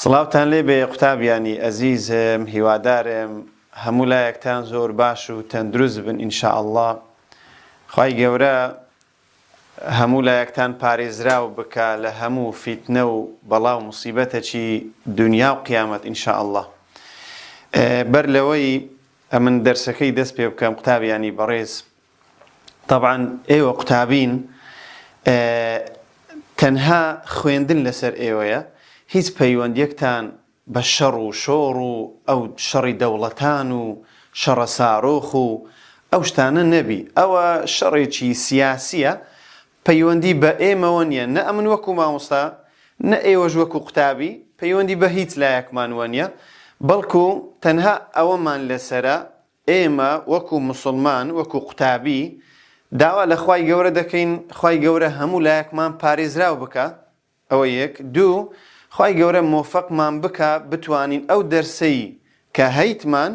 سڵاوتان لێ بێ قوتابیانی ئەزیزم، هیوادارم هەموو لایەکتان زۆر باش و تەندروست بن ئینشاءالله. خوای گەورە هەموو لایەکتان پارێزراو بکە لە هەموو فیتنە و بەڵاو موسیبەتێکی دنیا و قیامەت ئینشاءالله. بەر لەوەی ئەمن دەرسەکەی دەست پێ بکەم قوتابیانی بەڕێز، طبعاً ئێوە قوتابین تەنها خوێندن لەسەر ئێوەیە، هیچ پەیوەندیەکتان بە شەڕ و شۆڕ و ئەو شەڕی دەوڵەتان و شەڕە سارۆخ و ئەو شتانە نەبی. ئەوە شەڕێکی سیاسیە، پەیوەندی بە ئێمەوە نییە، نە ئەمن وەکو مامۆستا نە ئێوەش وەکو قوتابی پەیوەندی بە هیچ لایەکمانوە نییە، بەڵکو تەنها ئەوەمان لەسەرە ئێمە وەکو موسڵمان وەکو قوتابی داوا لە خوای گەورە دەکەین خوای گەورە هەموو لایەکمان پارێزراو بکە. ئەوە یەک. دوو، خوای گەورە مۆفەقمان بکە بتوانین ئەو دەرسەی کە هەیتمان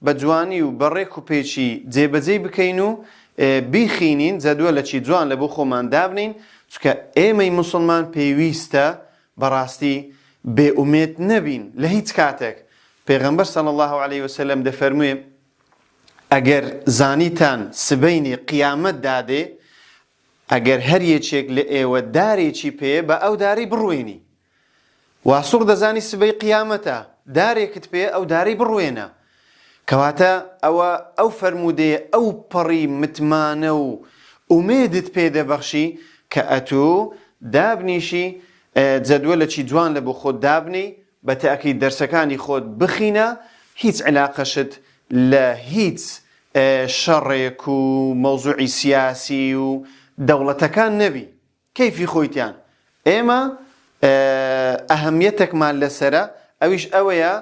بە جوانی و بەڕێک و پێچی جێبەجێ بکەین و بیخینین، جەدووە لە چی جوان لە بۆ خۆمان دابنین، چونکە ئێمەی موسڵمان پێویستە بەڕاستی بێئومێد نەبین لە هیچ کاتێک. پێغەمبەر صلی الله علیه وسلم دەفەرمووێ ئەگەر زانیتان سبەینی قیامەت دادێ، ئەگەر هەر یەکێک لە ئێوە دارێکی پێ بە ئەو داری بڕوێنی. واسوڕ دەزانی سبەی قیامەتە، دارێکت پێ ئەو داری بڕوێنە. کەواتە ئەو فەرمودەیە ئەو پەڕی متمانە و ئومێدت پێ دەبەخشی کە ئەتوو دابنیشی جەدوە لە چی جوان لە بۆ خۆت دابنی، بە تاکید دەرسەکانی خۆت بخینە، هیچ علاقەشت لە هیچ شەڕێک و مەوزوعی سیاسی و دەوڵەتەکان نەبی، کەیفی خۆیتیان. ئێمە ئەهەمیەتێکمان لەسرە، ئەویش ئەوەیە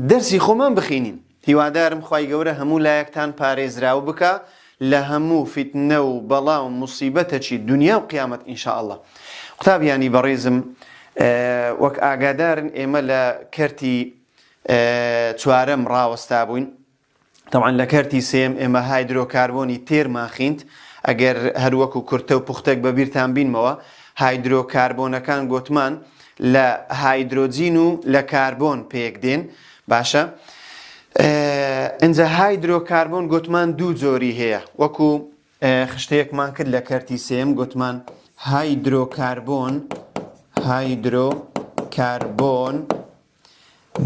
دەرسی خۆمان بخینین. هیوادارم خوای گەورە هەموو لایەکتان پارێزراو بکە لە هەموو فیتنە و بەڵاو موسیبەتێکی دنیا و قیامەت ئینشاءالله. قوتابیانی بەڕێزم، وەک ئاگادارن ئێمە لە کەرتی چوارەم ڕاوەستا بووین. طبعاً لە کەرتی سێم ئێمە هایدرۆکاربۆنی تێرمان خیند. ئەگەر هەروەکو کورتە و پوختێک بەبیرتان بینمەوە، هایدرۆکاربۆنەکان گوتمان لە هایدرۆجین و لە کاربۆن پێک دێن. باشە، ئەنجا هایدرۆکاربۆن گوتمان دوو جۆری هەیە، وەکو خشتەیەکمان کرد لە کەرتی سێم، گوتمان هایدرۆکاربۆن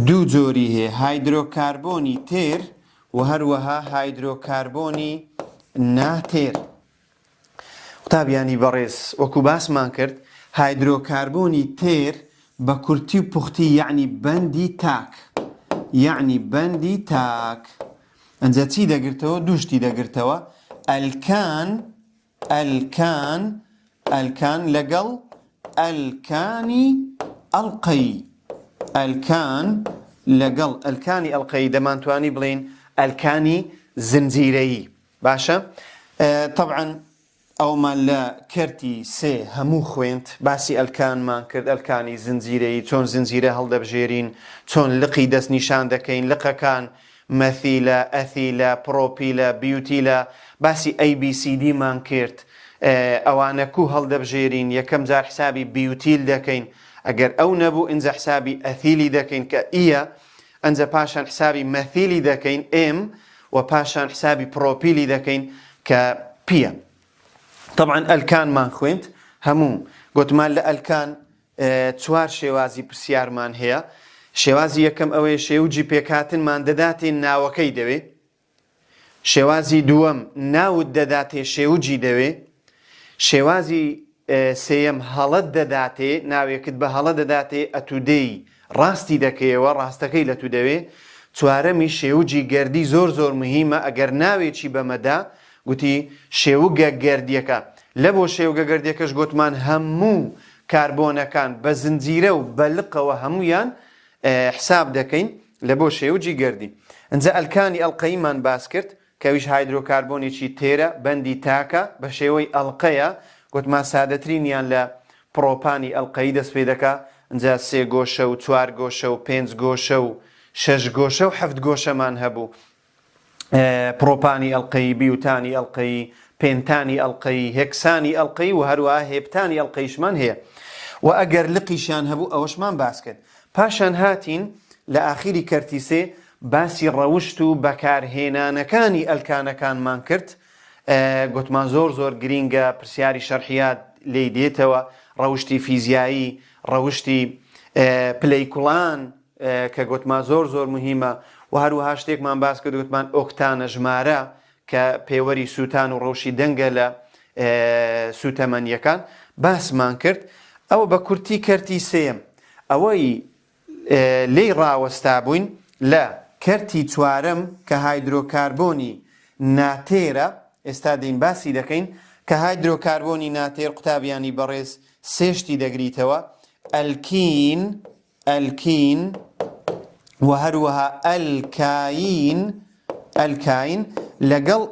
دوو جۆری هەیە، هایدرۆکاربۆنی تێر و هەروەها هایدرۆکاربۆنی ناتێر. قوتابیانی بەڕێز، وەکو باسمان کرد، هایدرۆکاربۆنی تێر بە کورتی و پوختی یعنی بەندی تاک. ئەنجا چی دەگرتەوە؟ دووشتی دەگرتەوە، ئەلکان لەگەڵ ئەلکانی ئەڵقەی دەمانتوانی بڵێن ئەلکانی زنجیرەیی. باشە، طبعاً ئەومان لە کەرتی سێ هەموو خوێنت، باسی ئەلکانمان کرد، ئەلکانی زنجیرەیی، چۆن زنجیرە هەڵدەبژێرین، چۆن لقی دەست نیشان دەکەین، لقەکان مەثیلە، ئەثیلە، پرۆپیلە، بیوتیلە، باسی ABCD مان کرد، ئەوانە کو هەڵدەبژێرین، یەکەم جار حسابی بیوتیل دەکەین، ئەگەر ئەو نەبوو ئینجا حسابی ئەثیلی دەکەین کە ئیە، ئەنجا پاشان حسابی مەثیلی دەکەین M، و پاشان حسابی پرۆپیلی دەکەین کە پیە. طبعاً ئەلکانمان خوێنت هەموو. گوتمان لە ئەلکان چوار شێوازی پرسیارمان هەیە. شێوازی یەکەم ئەوەیە شێوجی پێکهاتنمان دەداتێ ناوەکەی دەوێ. شێوازی دووەم ناوت دەداتێ شێوجی دەوێ. شێوازی سێیەم هەڵەت دەداتێ، ناوێکت بە هەڵە دەداتێ، ئەتودەی ڕاستی دەکەیەوە، ڕاستەکەی لە تو دەوێ. چوارەمی شێوجی گەردی زۆر مهمە، ئەگەر ناوێکی بەمەدا گوتی شێوگە گەردیەکە. لە بۆ شێوگە گەردیەکەش گوتمان هەموو کاربۆنەکان بە زنجیرە و بە لقەوە هەمویان حساب دەکەین لە بۆ شێوجی گەردی. ئەنجا ئەلکانی ئەڵقەیمان باس کرد کەویش هایدرۆکاربۆنێکی تێرە، بەندی تاکە، بە شێوەی ئەڵقەیە. گوتمان سادەترینیان لە پرۆپانی ئەڵقەیی دەست پێ دەکا. ئەنجا 3 گۆشە و 4 گۆشە و 5 گۆشە و 6 گۆشە و 7 گۆشەمان هەبوو. پرۆپانی ئەڵقەیی، بیوتانی ئەڵقەیی، پێنتانی ئەڵقەیی، هێکسانی ئەڵقەیی و هەروەها هێپتانی ئەڵقەیشمان هەیە. و ئەگەر لقیشیان هەبوو ئەوەشمان باس کرد. پاشان هاتین لە ئاخیری کەرتی سێ باسی ڕەوشت و بەکارهێنانەکانی ئەلکانەکانمان کرد. گوتمان زۆر گرینگە، پرسیاری شەرحیات لێی دێتەوە، ڕەوشتی فیزیایی، ڕەوشتی پلەیکوڵان کە گوتمان زۆر مهمە، و هەروەها شتێکمان باس کرد گوتمان ئۆکتانە ژمارە کە پێوەری سووتان و ڕەوشی دەنگە لە سوتەمەنیەکان باسمان کرد. ئەوە بە کورتی کەرتی سێم. ئەوەی لێی ڕاوەستا بووین لە کەرتی چوارەم کە هایدرۆکاربۆنی ناتێرە. ئێستا دەین باسی دەکەین کە هایدرۆکاربۆنی ناتێر قوتابیانی بەڕێز سێشتی دەگریتەوە: ئەلکین و هەروەها ئەلکاین لەگەڵ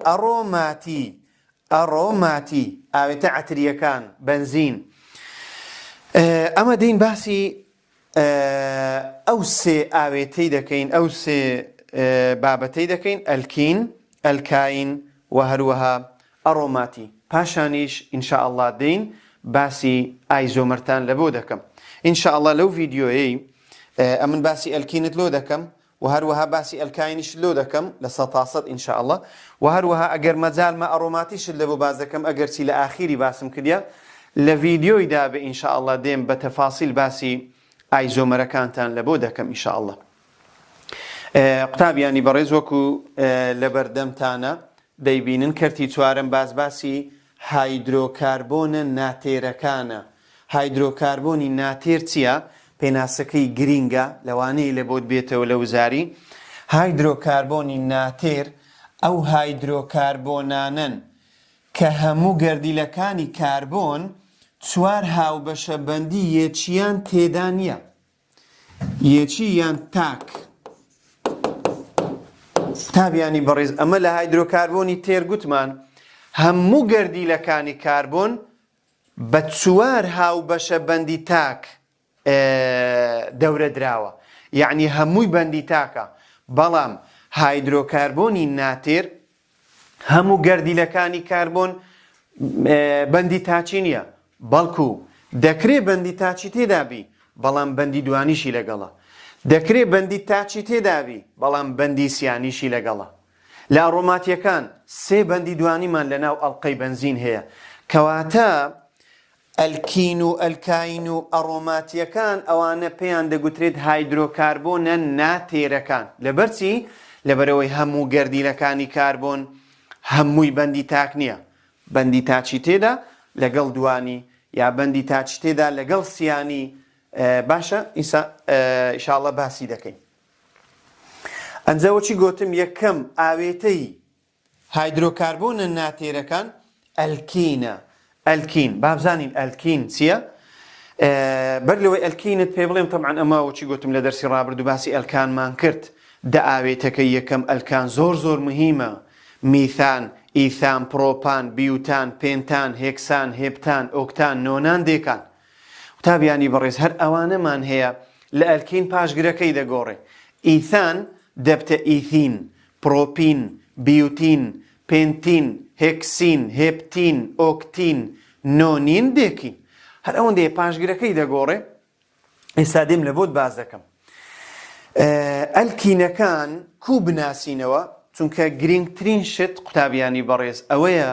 ئەڕۆماتی ئاوێتە عەتریەکان، بەنزین. ئەمە دەین باسی ئەو سێ ئاوێتەی دەکەین، ئەو سێ بابەتەی دەکەین: ئەلکین، ئەلکاین و هەروەها ئەڕۆماتی. پاشانیش ئینشاءالله دەین باسی ئایزۆمەرتان لە بۆ دەکەم. ئینشاءالله لەو ڤیدیۆیەی ئەمن باسی ئەلکینت لۆ دەکەم و هەروەها باسی ئەلکاینیش لۆ دەکەم لە 100% ئینشاءالله، و هەروەها ئەگەر مەجالمە ئەڕۆماتیشت لە بۆ باز دەکەم، ئەگەرچی لە ئاخیری باسم کردیا لە ڤیدیۆیدا بە ئینشاءالله دێم بە تەفاسیل باسی ئایزۆمەرەکانتان لە بۆ دەکەم ئینشاءالله. قوتابیانی بەڕێز وەکو لە بەردەمتانە دەیبینن کەرتی چوارەم باسی هایدرۆکاربۆنە ناتێرەکانە. هایدرۆکاربۆنی ناتێر چییە؟ پێناسەکەی گرینگە، لەوانەیە لە بۆت بێتەوە لە وزاری. هایدرۆکاربۆنی ناتێر ئەو هایدرۆکاربۆنانن کە هەموو گەردیلەکانی کاربۆن چوار هاوبەشە بەندی یەکیان تێدا نییە، یەکی یان تاک. تابیانی بەڕێز ئەمە لە هایدرۆکاربۆنی تێر گوتمان هەموو گەردیلەکانی کاربۆن بە چوار هاوبەشە بەندی تاک دەورە دراوە، یعنی هەمووی بەندی تاکە. بەڵام هایدرۆکاربۆنی ناتێر هەموو گەردیلەکانی کاربۆن بەندی تاچی نییە، بەڵکو دەکرێت بەندی تاچی تێدابی بەڵام بەندی دوانیشی لەگەڵە، دەکرێت بەندی تاچی تێدابی بەڵام بەندی سیانیشی لەگەڵە. لە ئەڕۆماتیەکان سێ بەندی دوانیمان لەناو ئەڵقەی بەنزین هەیە، کەواتە ئەلکین و ئەلکاین و ئەڕۆماتیەکان ئەوانە پێیان دەگوترێت هایدرۆکاربۆنە ناتێرەکان. لەبەرچی؟ لەبەرەوەی هەموو گەردیلەکانی کاربۆن هەمووی بەندی تاک نییە، بەندی تاچی تێدا لەگەڵ دوانی یا بەندی تاچی تێدا لەگەڵ سیانی. باشە ئینشاءالله باسی دەکەین. ئەنجەوەچی گوتم یەکەم ئاوێتەی هایدرۆکاربۆنە ناتێرەکان ئەلکینە. ئەلکین بابزانین ئەلکین چییە؟ بەر لەوەی ئەلکینت پێ بڵێم تەبعەن ئەمە وەچی گوتم لە دەرسی ڕابردوو باسی ئەلکانمان کرد. دە ئاوێتەکەی یەکەم ئەلکان زۆر مهمە: میثان، ئیثان، پرۆپان، بیوتان، پێنتان، هێکسان، هێپتان، ئۆکتان، نۆنان، دێکان. قوتابیانی بەڕێز هەر ئەوانەمان هەیە لە ئەلکین پاشگرەکەی دەگۆڕێ. ئیثان دەبتە ئیثین، پرۆپین، بیوتین، پێنتین، هێکسین، هێپتین، ئۆکتین، نۆنین، دێکین. هەر ئەوەندەیە پاشگرەکەی دەگۆڕێ. ئێستا دێم لە بۆت باز دەکەم. ئەلکینەکان کوو بناسینەوە، چونکە گرنگترین شت قوتابیانی بەڕێز ئەوەیە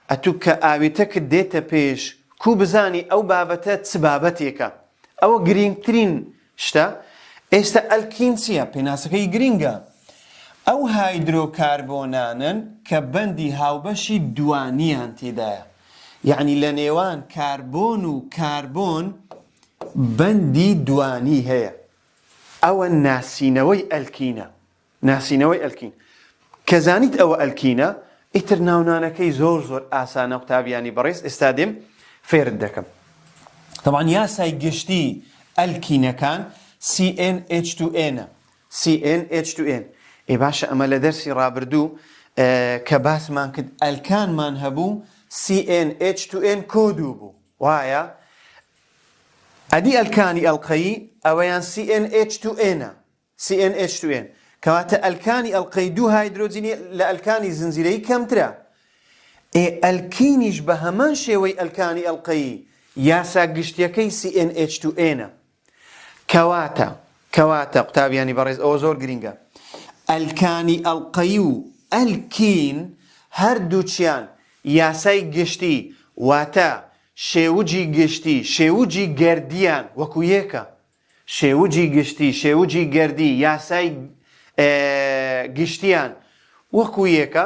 ئەتوو کە ئاوێتەکت دێتە پێش کوو بزانی ئەو بابەتە چ بابەتێکە. ئەوە گرنگترین شتە. ئێستا ئەلکین چییە؟ پێناسەکەی گرنگە. ئەو هایدرۆکاربۆنانن کە بەندی هاوبەشی دوانیان تێدایە، یعنی لە نێوان کاربۆن و کاربۆن بەندی دوانی هەیە. ئەوە ناسینەوەی ئەلکینە، ناسینەوەی ئەلکین. کە زانیت ئەوە ئەلکینە، ئیتر ناونانەکەی زۆر ئاسانە قوتابیانی بەڕێز. ئێستا دێم فێرت دەکەم. طبعاً یاسای گشتی ئەلکینەکان CnH2n. CnH2n. ئێ باشە ئەمە لە دەرسی ڕابردوو کە باسمان کرد ئەلکانمان هەبوو CnH2n کۆدوو بوو، وایە؟ ئەدی ئەلکانی ئەڵقەیی ئەوەیان CnH2n. CnH2n کەواتە ئەلکانی ئەڵقەی دوو هایدرۆجینی لە ئەلکانی زنجیرەیی کەمترە. ئەلکینیش بە هەمان شێوەی ئەلکانی ئەڵقەیی یاسا گشتیەکەی CnH2n. کەواتە کەواتە قوتابیانی بەڕێز ئەوە زۆر گرینگە. ئەلکانی ئەڵقەی و ئەلکین هەردووچیان یاسای گشتی واتە شێوجی گشتی شێوجی گەردیان وەکو یەکە. شێوجی گشتی شێوجی گەردی یاسای گشتیان وەکو یەکە،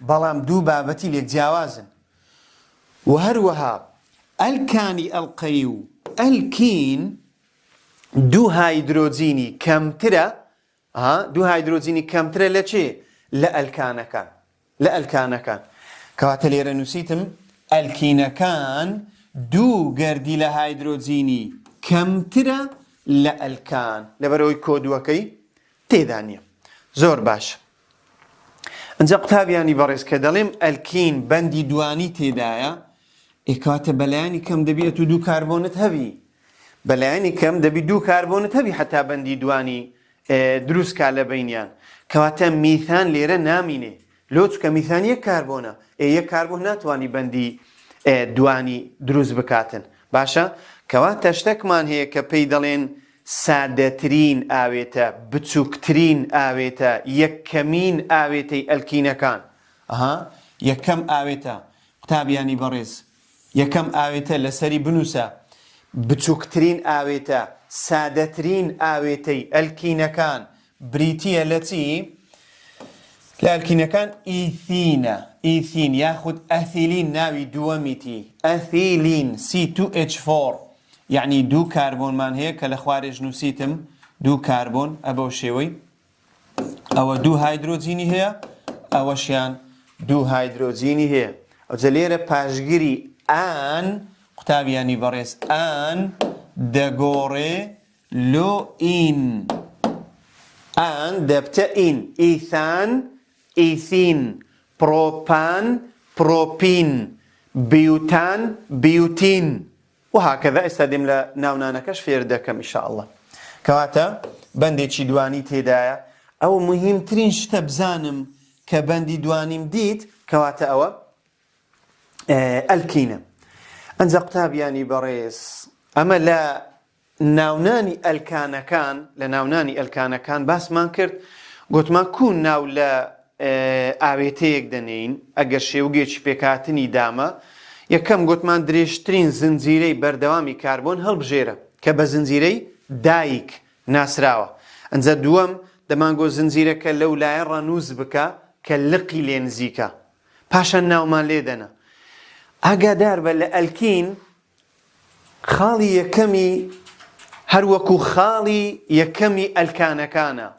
بەڵام دوو بابەتی لێک جیاوازن. و هەروەها ئەلکانی ئەڵقەی و ئەلکین دوو هایدرۆجینی کەمترە، دوو هایدرۆجینی کەمترە لە چێ؟ لە ئەلکانەکان. لە ئەلکانەکان کەواتە لێرە نووسیتم ئەلکینەکان دوو گەردی لە هایدرۆجینی کەمترە لە ئەلکان، لەبەرەوەی کۆدووەکەی تێدا نییە. زۆر باش. ئەنجا قوتابیانی بەڕێز کە دەڵێم ئەلکین بەندی دوانی تێدایە، کەواتە بەلایانی کەم دەبێت و دوو کاربۆنت هەبی. بەلایانی کەم دەبی دوو کاربۆنت هەبی حتا بەندی دوانی دروستکا لە بینیان. کەواتە میثان لێرە نامینێ، لۆ چکە میثان یەک کاربۆنە، یەک کاربۆن ناتوانی بەندی دوانی دروست بکاتن. باشە؟ کەواتە شتێکمان هەیە کە پێی دەڵێن سادەترین ئاوێتە، بچووکترین ئاوێتە، یەکەمین ئاوێتەی ئەلکینەکان. یەکەم ئاوێتە قوتابیانی بەڕێز، یەکەم ئاوێتە لەسەری بنووسە، بچووکترین ئاوێتە، سادەترین ئاوێتەی ئەلکینەکان بریتیە لە چی؟ لە ئەلکینەکان ئیثینە، ئیثین یاخود ئەثیلین ناوی دووەمیتی، ئەثیلین C2H4، یعنی دوو کاربۆنمان هەیە کە لە خوارێژ نووسیتم دوو کاربۆن، ئەبەو شێوەی ئەوە دوو هایدرۆجینی هەیە، ئەوەشیان دوو هایدرۆجینی هەیە. ئەوجە لێرە پاشگیری ئان قوتابیانی بەڕێز ئان دەگۆڕێ لۆ ئین، ئان دەبتە ئین، ئیثان ئیثین، پرۆپان پرۆپین، بیوتان بیوتین وهكذا. ئێستا دێم لە ناونانەکەش فێر دەکەم ئینشاءالله. کەواتە بەندێکی دوانی تێدایە. ئەو مهمترین شتە بزانم کە بەندی دوانیم دیت کەواتە ئەوە ئەلکینە. ئەنجا قوتابیانی بەڕێز ئەمە لە ناونانی ئەلکانەکان، لە ناونانی ئەلکانەکان باسمان کرد، گوتمان کوون ناو لە ئاوێتەیەک دەنێین ئەگەر شێوگێکی پێکهاتنی دامە. یەکەم گوتمان درێژترین زنجیرەی بەردەوامی کاربۆن هەڵبژێرە کە بە زنجیرەی دایک ناسراوە. ئەنجا دووەم دەمانگۆ زنجیرەکە لەو لایە ڕەنووز بکە کە لقی لێ نزیکە، پاشان ناومان لێ دەنە. ئاگادار بە لە ئەلکین خاڵی یەکەمی هەروەکو خاڵی یەکەمی ئەلکانەکانە.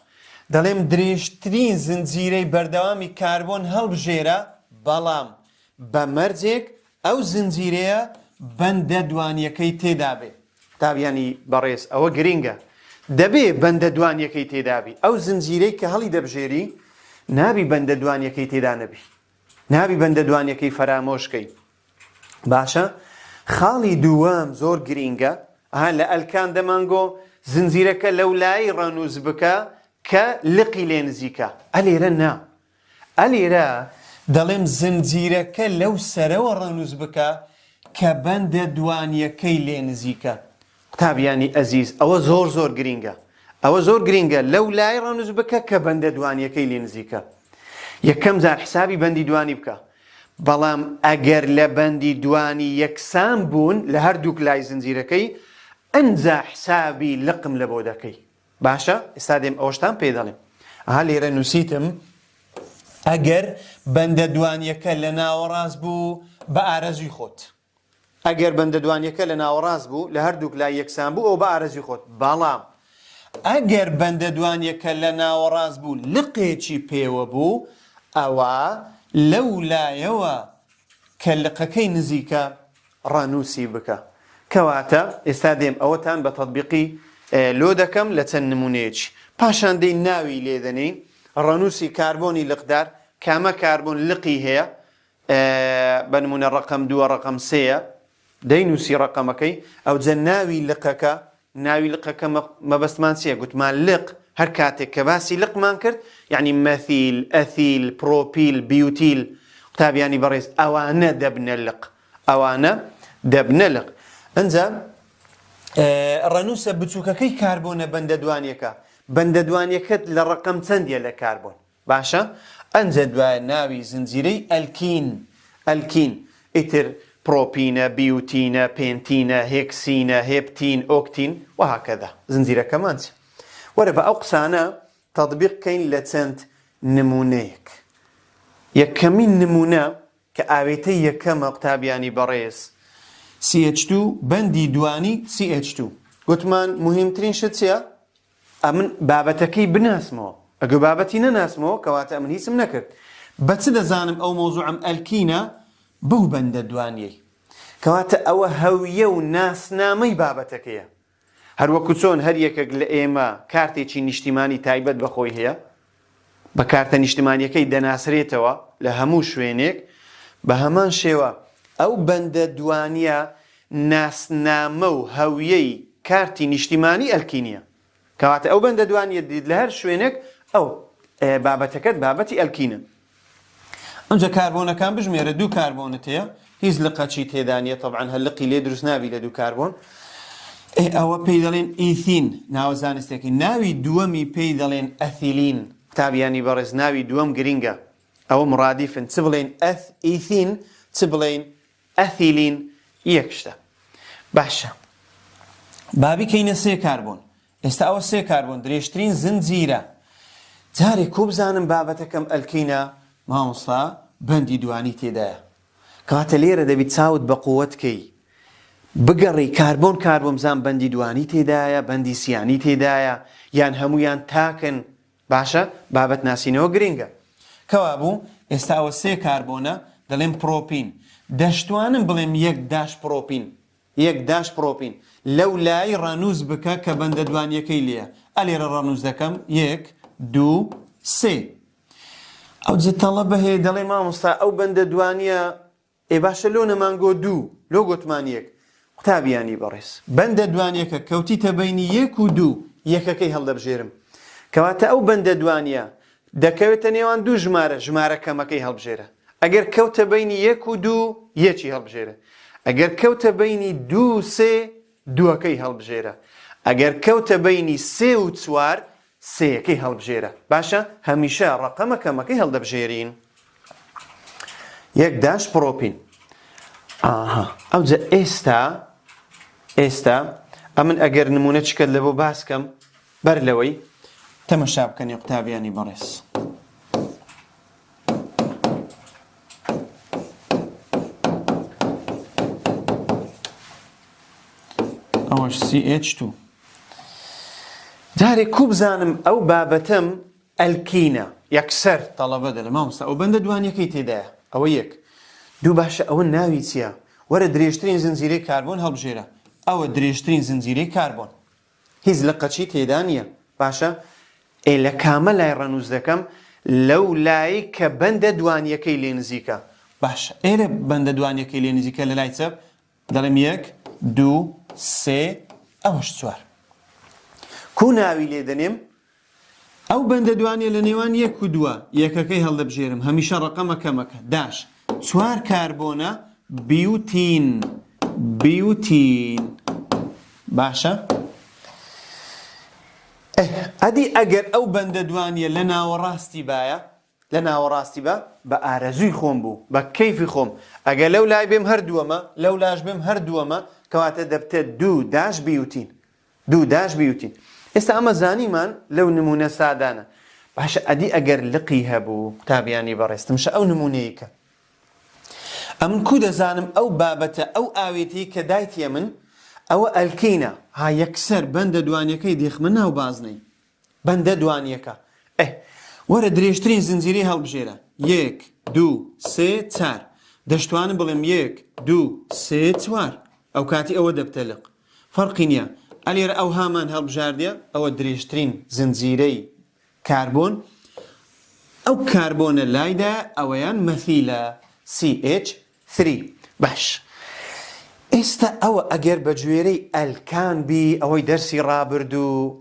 دەڵێم درێژترین زنجیرەی بەردەوامی کاربۆن هەڵبژێرە، بەڵام بە مەرجێک ئەو زنجیرەیە بەندە دوانیەکەی تێدا بێ. قوتابیانی بەڕێز ئەوە گرینگە، دەبێ بەندە دوانیەکەی تێدا بێ. ئەو زنجیرەی کە هەڵی دەبژێری نابی بەندە دوانیەکەی تێدا نەبی، نابی بەندە دوانیەکەی فەرامۆشکەی. باشە؟ خاڵی دووەم زۆر گرینگە، لە ئەلکان دەمانگۆ زنجیرەکە لەو لای ڕەنووز بکە کە لقی لێ نزیکە. ئەلێرە نا، ئەلێرە دەڵێم زنجیرەکە لەو سەرەوە ڕەنووز بکە کە بەندە دوانیەکەی لێ نزیکە. قوتابیانی ئەزیز ئەوە زۆر زۆر گرینگە، ئەوە زۆر گرینگە، لەو لای ڕەنووز بکە کە بەندە دوانیەکەی لێ نزیکە. یەکەم جار حسابی بەندی دوانی بکە، بەڵام ئەگەر لە بەندی دوانی یەکسان بوون لە هەردووک لای زنجیرەکەی، ئەنجا حسابی لقم لە بۆ دەکەی. باشە؟ ئێستا دێم ئەوەشتان پێ دەڵێم. لێرە نووسیتم ئەگەر بەندە دوانیەکە لە ناوەڕاست بوو بە ئارەزوی خۆت، ئەگەر بەندە دوانیەکە لە ناوەڕاست بوو لە هەردووک لای یەکسان بوو ئەو بە ئارەزوی خۆت، بەڵام ئەگەر بەندە دوانیەکە لە ناوەڕاست بوو لقێکی پێوە بوو، ئەوە لەو لایەوە کە لقەکەی نزیکە ڕەنووسی بکە. کەواتە ئێستا دێم ئەوەتان بە تەطبیقی لۆ دەکەم لە چەند نمونەیەکی، پاشان دەی ناوی لێدەنین، ڕەنووسی کاربۆنی لقدار، کامە کاربۆن لقی هەیە، بە نمونە ڕقم 2 ڕقم 3 دەینووسی ڕقەمەکەی، ئەوجە ناوی لقەکە، ناوی لقەکە مەبەستمان چییە؟ گوتمان لق. هەر کاتێک کە باسی لقمان کرد یعنی مەثیل، ئەثیل، پرۆپیل، بیوتیل، قوتابیانی بەڕێز ئەوانە دەبنە لق، ئەوانە دەبنە لق. ئەنجا ڕەنووسە بچووکەکەی کاربۆنە بەندە دوانیەکە بەندە دوانیەکەت لە ڕقم چەندیە لە کاربۆن باشە ئەنجە دوایە ناوی زنجیرەی ئەلکین ئیتر پرۆپینە بیوتینە پێنتینە هێکسینە هێپتین ئۆکتین وهاکەدا زنجیرەکەمان چ وەرە بە ئەو قسانە تەطبیقکەین لە چەند نمونەیەک یەکەمین نمونە کە ئاوێتەی یەکەمە قوتابیانی بەڕێز CH2 بەندی دوانی CH2 گوتمان مهمترین شت چیە؟ ئەمن بابەتەکەی بناسمەوە ئەگە بابەتی نەناسمەوە کەواتە ئەمن هیچم نەکرد بە چ دەزانم ئەو مۆزوعم ئەلکینە بەو بەندە دوانیەی کەواتە ئەوە هەویە و ناسنامەی بابەتەکەیە هەروەکو چۆن هەر یەکێک لە ئێمە کارتێکی نیشتیمانی تایبەت بەخۆی هەیە بە کارتە نیشتیمانیەکەی دەناسرێتەوە لە هەموو شوێنێک بە هەمان شێوە ئەو بەندە دوانیە ناسنامە و هەویەی کارتی نیشتیمانی ئەلکینیە کەواتە ئەو بەندە دوانیە دیت لە هەر شوێنێک ئەو بابەتەکەت بابەتی ئەلکینە ئەمجا کاربۆنەکان بژمێرە دوو کاربۆنت هەیە هیچ لقەچی تێدا نیە طبعاً هەر لقی لێ دروست نابی لە دوو کاربۆن ئەوە پێی دەڵێن ئیثین ناوە زانستێکی ناوی دووەمی پێی دەڵێن ئەثیلین قوتابیانی بەڕێز ناوی دووەم گرینگە ئەوە مرادیفن چ بڵێن ئیثین چ بڵێن ئەثیلین یەک شتە باشە بابی کەینە سێ کاربۆن ئێستا ئەوە سێ کاربۆن درێژترین زنجیرە جارێک کوو بزانم بابەتەکەم ئەلکینە مامۆستا بەندی دوانی تێدایە کەواتە لێرە دەبیت چاوت بە قووەتکەی بگەڕی کاربۆن بزان بەندی دوانی تێدایە بەندی سیانی تێدایە یان هەمویان تاکن باشە بابەت ناسینەوە گرینگە کەوا بوو ئێستا ئەوە سێ کاربۆنە دەڵێن پرۆپین دەشتوانم بڵێم یەک داش پرۆپین لەو لای ڕەنووز بکە کە بەندە دوانیەکەی لێیە ئەلێرە ڕەنووز دەکەم 1 2 3 ئەو جتەڵە هەیە دەڵێ مامۆستا ئەو بەندە دوانیە باشە لۆ نەمانگۆ 2 لۆ گوتمان 1 قوتابیانی بەڕێز بەندە دوانیەکە کەوتیتە بەینی 1 و 2 یەکەکەی هەڵدەبژێرم کەواتە ئەو بەندە دوانیە دەکەوێتە نێوان دوو ژمارە کەمەکەی هەڵبژێرە ئەگەر کەوتە بەینی 1 و 2 یەکی هەڵبژێرە ئەگەر کەوتە بەینی 2 و 3 دووەکەی هەڵبژێرە ئەگەر کەوتە بەینی 3 و 4 سەیەکەی هەڵبژێرە باشە هەمیشە ڕقەمە کەمەکەی هەڵدەبژێرین یەک داش پرۆپین ئەوجا ئێستا ئەمن ئەگەر نمونە چکەت لە بۆ باسکەم بەر لەوەی تەمەشا بکەنی قوتابیانی بەڕێز ئەوەش CH2 جارێک کوو بزانم ئەو بابەتەم ئەلکینە یەکسەر تەڵەبە دەڵێ مامۆستا ئەو بەندە دوانیەکەی تێدایە ئەوە یەک دوو باشە ئەوە ناوی چییە وەرە درێژترین زنجیرەی کاربۆن هەڵبژێرە ئەوە درێژترین زنجیرەی کاربۆن هیچ لقەچی تێدا نییە باشە لە کامە لای ڕەنووز دەکەم لەو لای کە بەندە دوانیەکەی لێ نزیکە باشە ئێرە بەندە دوانیەکەی لێ نزیکە لە لای چەپ دەڵێم 1 2 3 ئەوەش 4 کو ناوی لێ دەنێم ئەو بەندە دوانیە لە نێوان 1 و 2 یەکەکەی هەڵدەبژێرم هەمیشە ڕقەمە کەمەکە داش 4 کاربۆنە بیوتین باشە ئەدی ئەگەر ئەو بەندە دوانیە لە ناوەڕاستی بە بە ئارەزووی خۆم بوو بە کەیفی خۆم ئەگەر لەو لای بێم هەردووەمە لەو لاش بێم هەردووەمە کەواتە دەبتە 2 داش بیوتین ئێستا ئەمە زانیمان لەو نمونە سادانە باشە ئەدی ئەگەر لقی هەبوو قوتابیانی بەڕێستمشە ئەو نمونەیەکە ئەمن کو دەزانم ئەو بابەتە ئەو ئاوێتی کە دایتیە من ئەوە ئەلکینە ها یەکسەر بەندە دوانیەکەی دێخمە ناو بازنەی بەندە دوانیەکە وەرە درێژترین زنجیرەی هەڵبژێرە 1 2 3 4 دەشتوانم بڵێم 1 2 3 4 ئەو کاتی ئەوە دەبتەلق فەرقی نییە ئەلێرە ئەو هامان هەڵبژاردیە ئەوە درێژترین زنجیرەی کاربۆن ئەو کاربۆنە لایدا ئەوەیان مەثیلە CH3 باش ئێستا ئەوە ئەگەر بە گوێرەی ئەلکان بی ئەوەی دەرسی ڕابردوو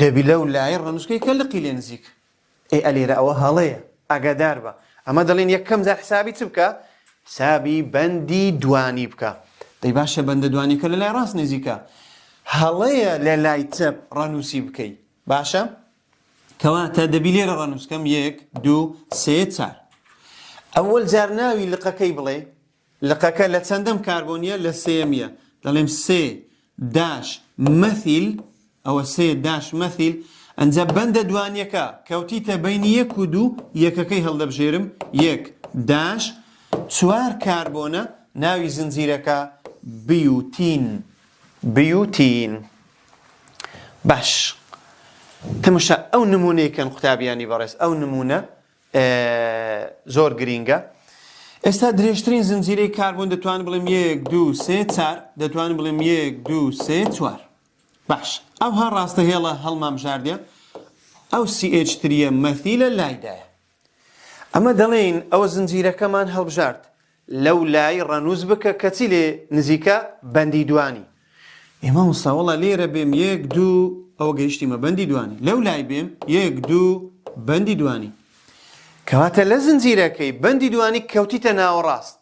دەبی لەو لای ڕەنووسکەی کە لقی لێ نزیک ئەلێرە ئەوە هەڵەیە ئاگادار بە ئەمە دەڵێن یەکەم جار حسابی چ بکە حسابی بەندی دوانی بکە دەی باشە بەندە دوانیەکە لە لای ڕاست نزیکە هەڵەیە لە لای چەپ ڕەنووسی بکەی باشە کەواتە دەبی لێرە ڕەنووسکەم 1 2 3 4 ئەوەل جار ناوی لقەکەی بڵێ لقەکە لە چەندەم کاربۆنیە لە سێمیە دەڵێم 3 داش مەثیل ئەوە 3 داش مەثیل ئەنجا بەندە دوانیەکە کەوتیتە بینی 1 و 2 یەکەکەی هەڵدەبژێرم 1 داش 4 کاربۆنە ناوی زنجیرەکە بیوتین باش تەماشا ئەو نمونەیەکەن قوتابیانی بەڕێز ئەو نمونە زۆر گرینگە ئێستا درێژترین زنجیرەی کاربۆن دەتوانین بڵێم 1 2 3 4 دەتوانین بڵێم 1 2 3 4 باش ئەو هەر ڕاستەهێڵە هەڵمامژاردە ئەو CH3 مەثیلە لایدایە ئەمە دەڵێن ئەوە زنجیرەکەمان هەڵبژارد لەو لای ڕەنووس بکە کەچی لێ نزیکە بەندی دوانی ئێمە مستاوەڵە لێرە بێم 1 2 ئەوە گەیشتیمە بەندی دوانی لەو لای بێم 1 2 بەندی دوانی کەواتە لە زنجیرەکەی بەندی دوانی کەوتیتە ناوەڕاست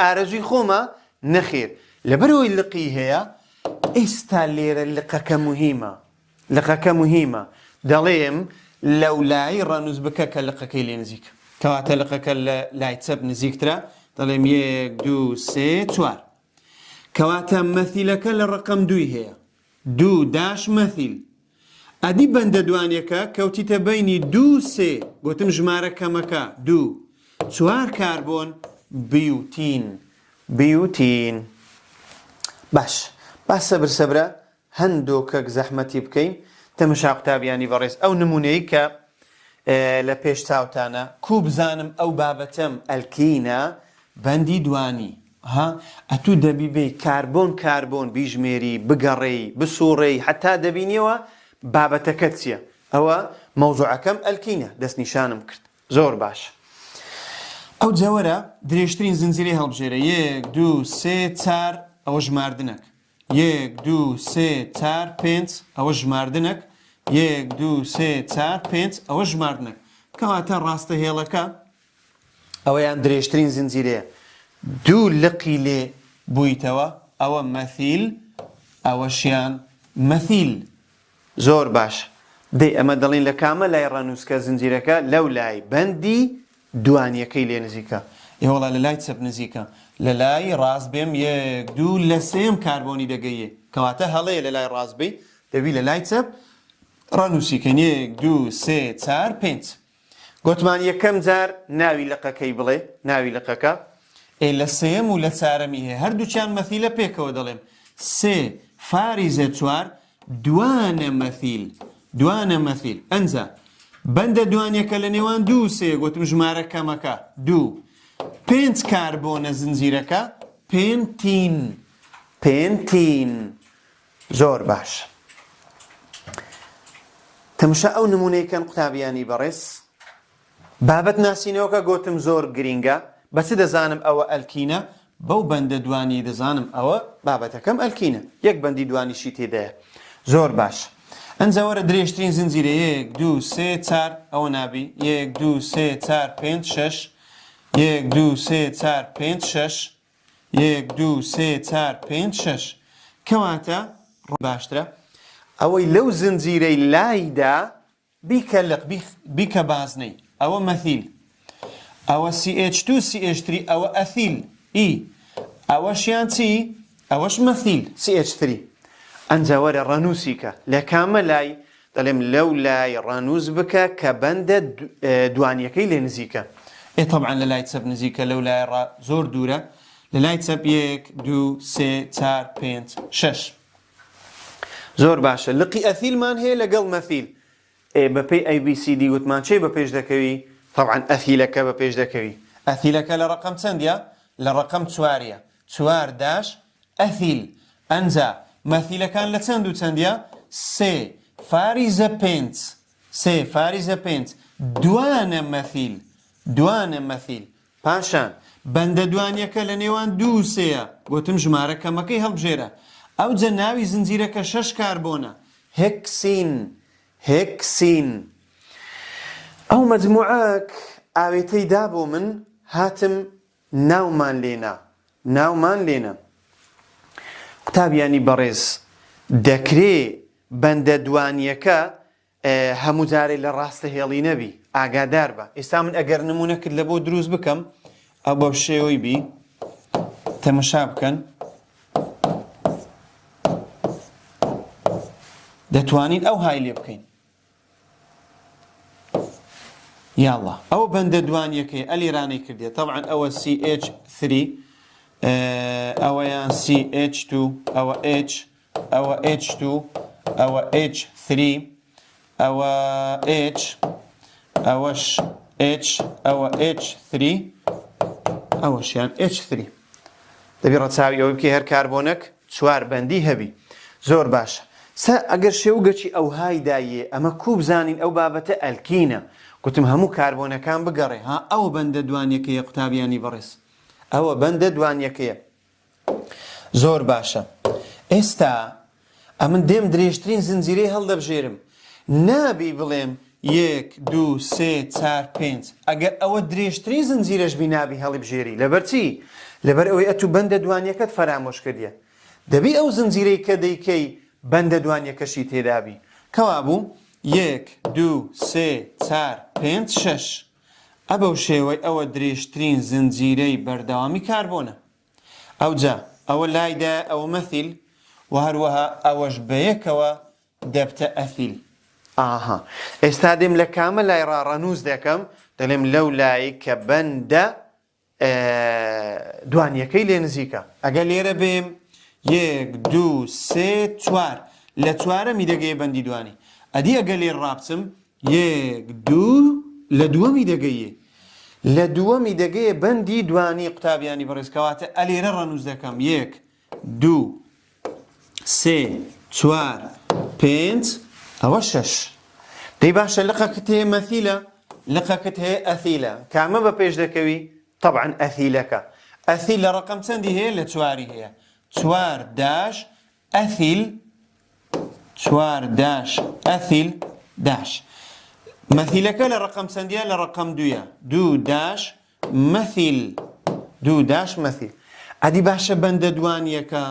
ئارەزوی خۆمە نەخێر لەبەرەوەی لقی هەیە ئێستا لێرە لقەکە موهیمە دەڵێم لەو لای ڕەنووس بکە کە لقەکەی لێ نزیک کەواتە لقەکە لە لای چەپ نزیکترە دەڵێم 1 2 3 4 کەواتە مەثیلەکە لە ڕقم 2 هەیە 2 داش مەثیل ئەدی بەندە دوانیەکە کەوتیتە بینی 2 3 گوتم ژمارە کەمەکە 2 4 کاربۆن بیوتین باش سەبرە هەندۆکەک زەحمەتی بکەین تەماشا قوتابیانی بەڕێز ئەو نمونەی کە لە پێش چاوتانە کوو بزانم ئەو بابەتەم ئەلکینە بەندی دوانی ئەتوو دەبی بێ کاربۆن بیژمێری بگەڕێی بسوڕێی حتا دەبینیەوە بابەتەکە چییە ئەوە مەوزوعەکەم ئەلکینە دەستنیشانم کرد زۆر باش ئەو جەوەرە درێژترین زنجیرەی هەڵبژێرە 1 2 3 4 ئەوە ژماردنەک 1 2 3 4 5 ئەوە ژماردنەک 1 2 3 4 5 ئەوە ژماردنەک کەواتە ڕاستەهێڵەکە ئەوەیان درێژترین زنجیرەیە دوو لقی لێ بوویتەوە ئەوە مەثیل ئەوەشیان مەثیل زۆر باش دەی ئەمە دەڵین لە کامە لای ڕەنووسکە زنجیرەکە لەو لای بەندی دوانیەکەی لێ نزیکە ئێوەڵا لە لای چەپ نزیکە لە لای ڕاست بێم 1 2 لە سێم کاربۆنی دەگەیە کەواتە هەڵەیە لە لای ڕاست بێ دەبی لە لای چەپ ڕەنووسیکەن 1 2 3 4 5 گوتمان یەکەم جار ناوی لقەکەی بڵێ ناوی لقەکە لە سێم و لە چارەمی هەیە هەردووچیان مەثیلە پێکەوە دەڵێم 3 فاریزە 4 دوانە مەثیل ئەنجا بەندە دوانیەکە لە نێوان 2 3 گوتم ژمارە کەمەکە 2 5 کاربۆنە زنجیرەکە پێنتین زۆر باش تەماشا ئەو نمونەیەکەن قوتابیانی بەڕێز بابەت ناسینەوەکە گوتم زۆر گرینگە بەچ دەزانم ئەوە ئەلکینە بەو بەندە دوانی دەزانم ئەوە بابەتەکەم ئەلکینە یەک بەندی دوانیشی تێدایە زۆر باش ئەنجا وەرە درێژترین زنجیرە 1 2 3 4 ئەوە نابی 1 2 3 4 5 6 1 2 3 4 5 6 1 2 3 4 5 6 کەواتە باشترە ئەوەی لەو زنجیرەی لایدا بیکە لق بیکە بازنەی ئەوە مەثیل ئەوە CH2 CH3 ئەوە ئەثیل ئەوەشیان چی ئەوەش مەثیل CH3 ئەنجا وەرە ڕەنووسیکە لە کامە لای دەڵێم لەو لای ڕەنووس بکە کە بەندە دوانیەکەی لێ نزیکە طبعا لە لای چەپ نزیکە لەو لای زۆر دوورە لە لای چەپ 1 2 3 4 5 6 زۆر باشە لقی ئەثیلمان هەیە لەگەڵ مەثیل بەپێی ABCD گوتمان چێ بەپێش دەکەوی طبعا ئەثیلەکە بەپێش دەکەوی ئەثیلەکە لە ڕقم چەندە لە ڕقم 4 4 داش ئەثیل ئەنجا مەثیلەکان لە چەند و چەندە 3 فاریزە 5 دوانە مەثیل پاشان بەندە دوانیەکە لە نێوان 2 و 3 گوتم ژمارە کەمەکەی هەڵبژێرە ئەو جە ناوی زنجیرەکە 6 کاربۆنە هێکسین ئەو مەجموعەک ئاوێتەی دابۆ من هاتم ناومان لێنا قوتابیانی بەڕێز دەکرێ بەندە دوانیەکە هەموو جارێ لە ڕاستە هێڵی نەبی، ئاگادار بە. ئێستا من ئەگەر نمونەکرد لە بۆ دروست بکەم، ئەو بە شێوەی بی تەمەشا بکەن، دەتوانین ئەو های لێ بکەین. یاڵڵا ئەو بەندە دوانیەکەی ئەلیرانەی کردێت. طبعا ئەوە CH3، ئەوەیان CH2، ئەوە H، ئەوە H2، ئەوە H3، ئەوە H، ئەوەش H، ئەوە H3، ئەوەشیان H3. دەبی ڕەچاوی ئەوەی بکەی هەر کاربۆنەک 4 بەندی هەبی. زۆر باشە. ئەگەر شێوگەچی ئەو های دایە، ئەمە کوو بزانین ئەو بابەتە ئەلکینە. گوتم هەموو کاربۆنەکان بگەڕێ. ئەوە بەندە دوانیەکەیە قوتابیانی بەڕێز، ئەوە بەندە دوانیەکەیە. زۆر باشە. ئێستا ئەمن دێم درێژترین زنجیرەی هەڵدەبژێرم. نابی بڵێم 1، 2، 3، 4، 5. ئەگەر ئەوە درێژترین زنجیرەش بی نابی هەڵی بژێری. لەبەر چی؟ لەبەر ئەوەی ئەتوو بەندە دوانیەکەت فەرامۆش کردیە. دەبی ئەو زنجیرەی کە دەیکەی بەندە دوانیەکەشی تێدابی. کەوا بوو 1، 2، 3، 4، 5، 6. ئەبەو شێوەی ئەوە درێژترین زنجیرەی بەردەوامی کاربۆنە. ئەوجا ئەوە لایدا ئەوە مەثیل، و هەروەها ئەوەش بەیەکەوە دەبتە ئەثیل. ئێستا دێم لە کامە لای ڕاڕەنووس دەکەم، دەڵێم لەو لای کە بەندە دوانیەکەی لێ نزیکە. ئەگەر لێرە بێم 1، 2، 3، 4، لە 4 میدەگەیە بەندی دوانی. ئەدی ئەگەر لێر ڕابچم 1، 2، لە دووەمی دەگەیە. لە دووەمی دەگەیە بەندی دوانی قوتابیانی بەڕێزکەواتە ئەلێرە ڕەنووس دەکەم 1، 2، 3، 4، 5، ئەوە 6. دەی باشە لقەکت هەیە مەثیلە، لقەکت هەیە ئەثیلە. کامە بە پێش دەکەوی؟ طبعا ئەثیلەکە. ئەثیل لە ڕقم چەندی هەیە؟ لە 4 هەیە. 4 داش ئەثیل، 4 داش ئەثیل داش. مەثیلەکە لە ڕقم چەندیە؟ لە ڕقم 2. 2 داش مەثیل، 2 داش مەثیل. ئەدی باشە بەندە دوانیەکە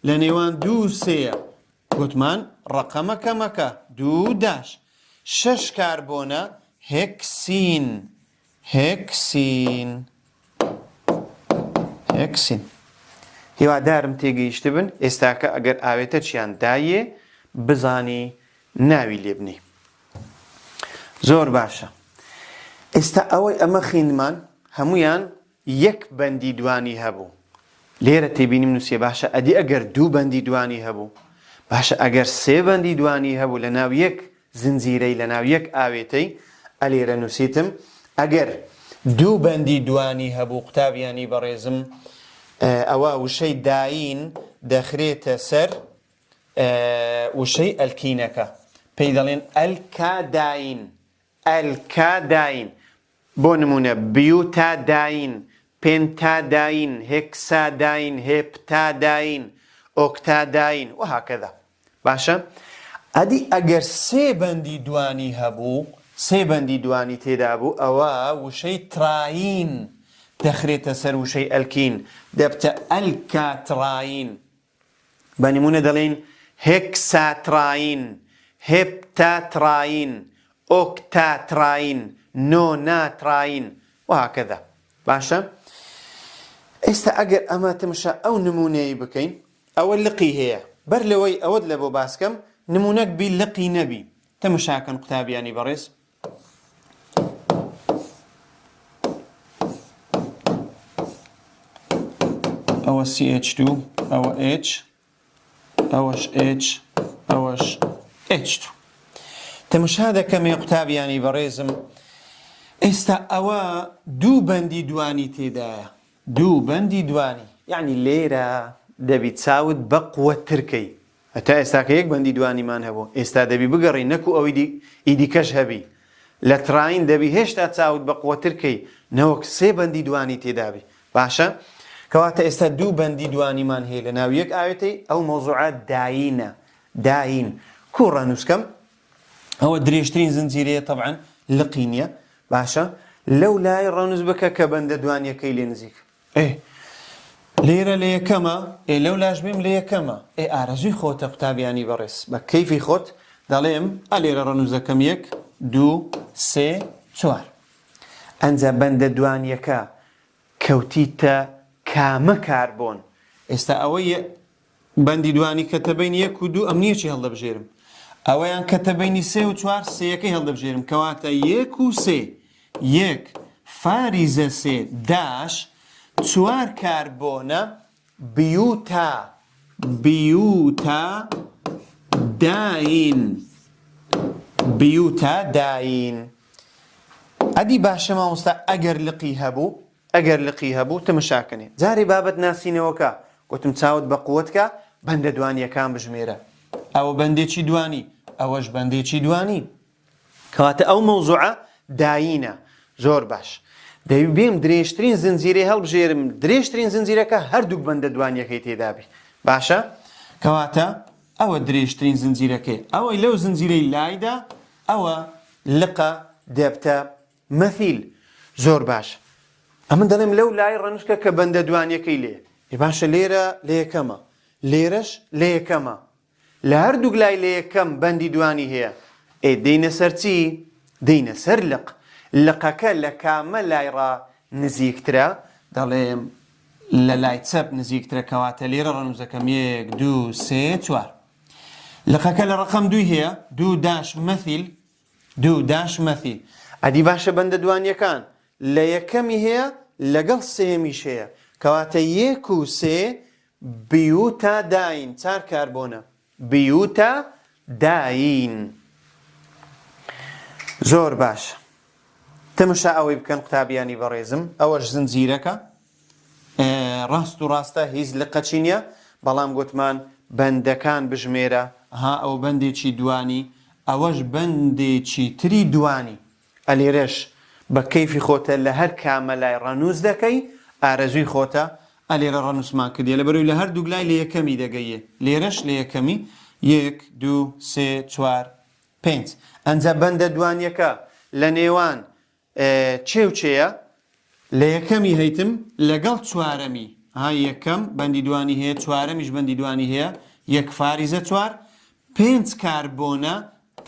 لە نێوان 2 و 3 گوتمان ڕقەمەکە مەکە 2 داش 6 کاربۆنە هێکسین. هێکسین. هێکسین. هیوادارم تێگەیشت بن. ئێستاکە ئەگەر ئاوێتە چیان دایێ بزانی ناوی لێبنی. زۆر باشە. ئێستا ئەوەی ئەمە خوێندمان هەمویان یەک بەندی دوانی هەبوو. لێرە تێبینیم نووسێ. باشە ئەدی ئەگەر 2 بەندی دوانی هەبوو، باشە ئەگەر 3 بەندی دوانی هەبوو لە ناو یەک زنجیرەی، لە ناو یەک ئاوێتەی، ئەلێرە نووسیتم ئەگەر 2 بەندی دوانی هەبوو قوتابیانی بەڕێزم، ئەوە وشەی داین دەخرێتە سەر وشەی ئەلکینەکە. پێی دەڵێن ئەلکاداین. ئەلکاداین. بۆ نمونە بیوتاداین، پێنتاداین، هێکساداین، هێپتاداین، ئۆکتاداین و هاکەدا. باشە؟ ئەدی ئەگەر 3 بەندی دوانی هەبوو، 3 بەندی دوانی تێدا بوو، ئەوە وشەی تراین دەخرێتە سەر وشەی ئەلکین، دەبتە ئەلکاتراین. بە نمونە دەڵێن هێکساتراین، هێپتاتراین، ئۆکتاتراین، نۆناتراین و هاکەدا. باشە؟ ئێستا ئەگەر ئەمە تەمەشا ئەو نمونەیە بکەین، ئەوە لقی هەیە. بەر لەوەی ئەوەت لە بۆ باسکەم نمونەک بی لقی نەبی. تەمەشاکەن قوتابیانی بەڕێز. ئەوە CH2، ئەوە H، ئەوەش H، ئەوەش H2. تەمەشا دەکەمێ قوتابیانی بەڕێزم. ئێستا ئەوە 2 بەندی دوانی تێدایە. 2 بەندی دوانی. یعنی لێرە دەبی چاوت بە قووەترکەی. هەتا ئێستاکە 1 بەندی دوانیمان هەبوو. ئێستا دەبی بگەڕی نەکو ئەوەی ئیدیکەش هەبی. لە تراین دەبی هێشتا چاوت بە قووەترکەی، نەوەک 3 بەندی دوانی تێدابی. باشە؟ کەواتە ئێستا 2 بەندی دوانیمان هەیە لە ناو یەک ئاوێتەی. ئەو مۆزوعات داینە. داین. کوو ڕەنووسکەم؟ ئەوە درێژترین زنجیرەیە طبعا لقی نییە. باشە؟ لەو لای ڕەنووس بکە کە بەندە دوانیەکەی لێ نزیک. لێرە لە یەکەمە لەو لاش بێم لە یەکەمە ئارەزوی خۆتە قوتابیانی بەڕێز بە کەیفی خۆت دەڵێم لێرە ڕەنوزەکەم 1 2 3 4 ئەنجا بەندە دوانیەکە کەوتیتە کامە کاربۆن ئێستا ئەوەی بەندی دوانی کە تەبەینی 1 و 2 ئەم نییە چی هەڵدەبژێرم ئەوەیان کە تەبەینی 3 و 4 سێیەکەی هەڵدەبژێرم کەواتە 1 و 3 1 فاریزە 3 داش 4 کاربۆنە بیوتە داین ئەدی باشە مامۆستا ئەگەر لقی هەبوو تەمەشاکەنێ جارێ بابەت ناسینەوەکە گوتم چاوت بە قووتکە بەندە دوانیەکان بژمێرە ئەوە بەندێکی دوانی ئەوەش بەندێکی دوانی کەواتە ئەو مەوزوعە داینە زۆر باش دەیبێم درێژترین زنجیرەی هەڵبژێرم درێژترین زنجیرەکە هەردووک بەندە دوانیەکەی تێدابی باشە کەواتە ئەوە درێژترین زنجیرەکەی ئەوەی لەو زنجیرەی لایدا ئەوە لقە دەبتە مەثیل زۆر باش ئەمن دەڵێم لەو لای ڕەنوشکە کە بەندە دوانیەکەی لێ باشە لێرە لە یەکەمە لێرەش لە یەکەمە لە هەردووک لای لە یەکەم بەندی دوانی هەیە دەینە سەر چی؟ دەینە سەر لقەکە لە کامە لایڕا نزیکترە دەڵێم لە لای چەپ نزیکترە کەواتە لێرە ڕەنوزەکەم 1 2 3 4 لقەکە لە ڕقم 2 هەیە 2 داش مەثیل ئەدی باشە بەندە دوانیەکان لە یەکەمی هەیە لەگەڵ سێمیش هەیە کەواتە 1 و 3 بیوتە داین 4 کاربۆنە بیوتە داین زۆر باش تەمەشا ئەوەی بکەن قوتابیانی بەڕێزم ئەوەش زنجیرەکە ڕاست و ڕاستە هیچ لقەچی نییە بەڵام گوتمان بەندەکان بژمێرە ئەوە بەندێکی دوانی ئەوەش بەندێکی تری دوانی ئەلێرەش بە کەیفی خۆتە لە هەر کامە لای ڕەنووز دەکەی ئارەزووی خۆتە ئەلێرە ڕەنووسمان کردێ لە بەرەوەی لە هەردووک لای لە یەکەمی دەگەیە لێرەش لە یەکەمی 1 2 3 4 5 ئەنجا بەندە دوانیەکە لە نێوان چێ و چێیە لە یەکەمی هەیتم لەگەڵ چوارەمی یەکەم بەندی دوانی هەیە چوارەمیش بەندی دوانی هەیە 1 فاریزە 4 5 کاربۆنە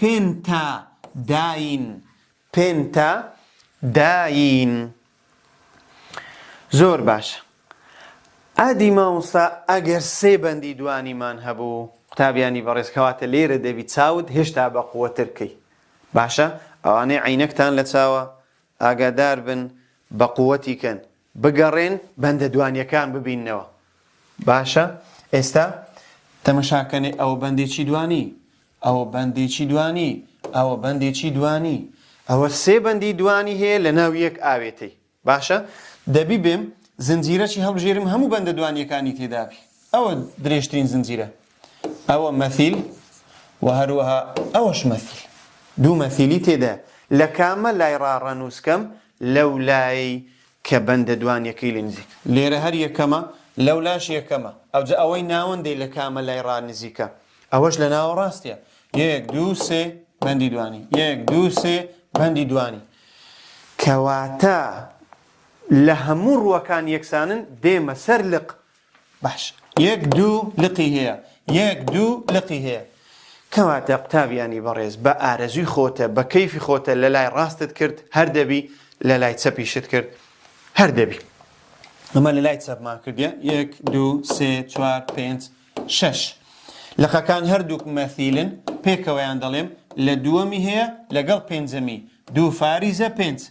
پێنتا داین زۆر باش ئادی مامۆستا ئەگەر سێ بەندی دوانیمان هەبوو قوتابیانی بەڕێز کەواتە لێرە دەبی چاوت هێشتا بە قووەترکەی باشە ئەوانەی عینەکتان لە چاوە ئاگادار بن بە قووەتی کەن بگەڕێن بەندە دوانیەکان ببیننەوە باشە ئێستا تەمەشاکەنێ ئەوە بەندێکی دوانی ئەوە بەندێکی دوانی ئەوە سێ بەندی دوانی هەیە لە ناو یەک ئاوێتەی باشە دەبی بێم زنجیرەی هەڵبژێرم هەموو بەندە دوانیەکانی تێدابی ئەوە درێژترین زنجیرە ئەوە مەثیل و هەروەها ئەوەش مەثیل دوو مەثیلی تێدا لە کامە لای ڕاڕەنووسکەم لەو لای کە بەندە دوانیەکەی لە نزیک لێرە هەر یەکەمە لەو لاش یەکەمە ئەوەی ناوەندەی لە کامە لای ڕانزیکە ئەوەش لە ناوە ڕاستیە 1 2 3 بەندی دوانی 1 2 3 بەندی دوانی کەواتە لە هەموو ڕووەکان یەکسانن دێمە سەر لق باش 1 2 لقی هەیە 1 2 لقی هەیە کەواتە قوتابیانی بەڕێز بە ئارەزوی خۆتە بە کەیفی خۆتە لە لای ڕاستت کرد هەر دەبی لە لای چەپیشت کرد هەر دەبی ئەمە لە لای چەپمان کردیە 1 2 3 4 5 6 لقەکان هەردووک مەثیلن پێکەوەیان دەڵێم لە دووەمی هەیە لەگەڵ پێنجەمی 2 فاریزە 5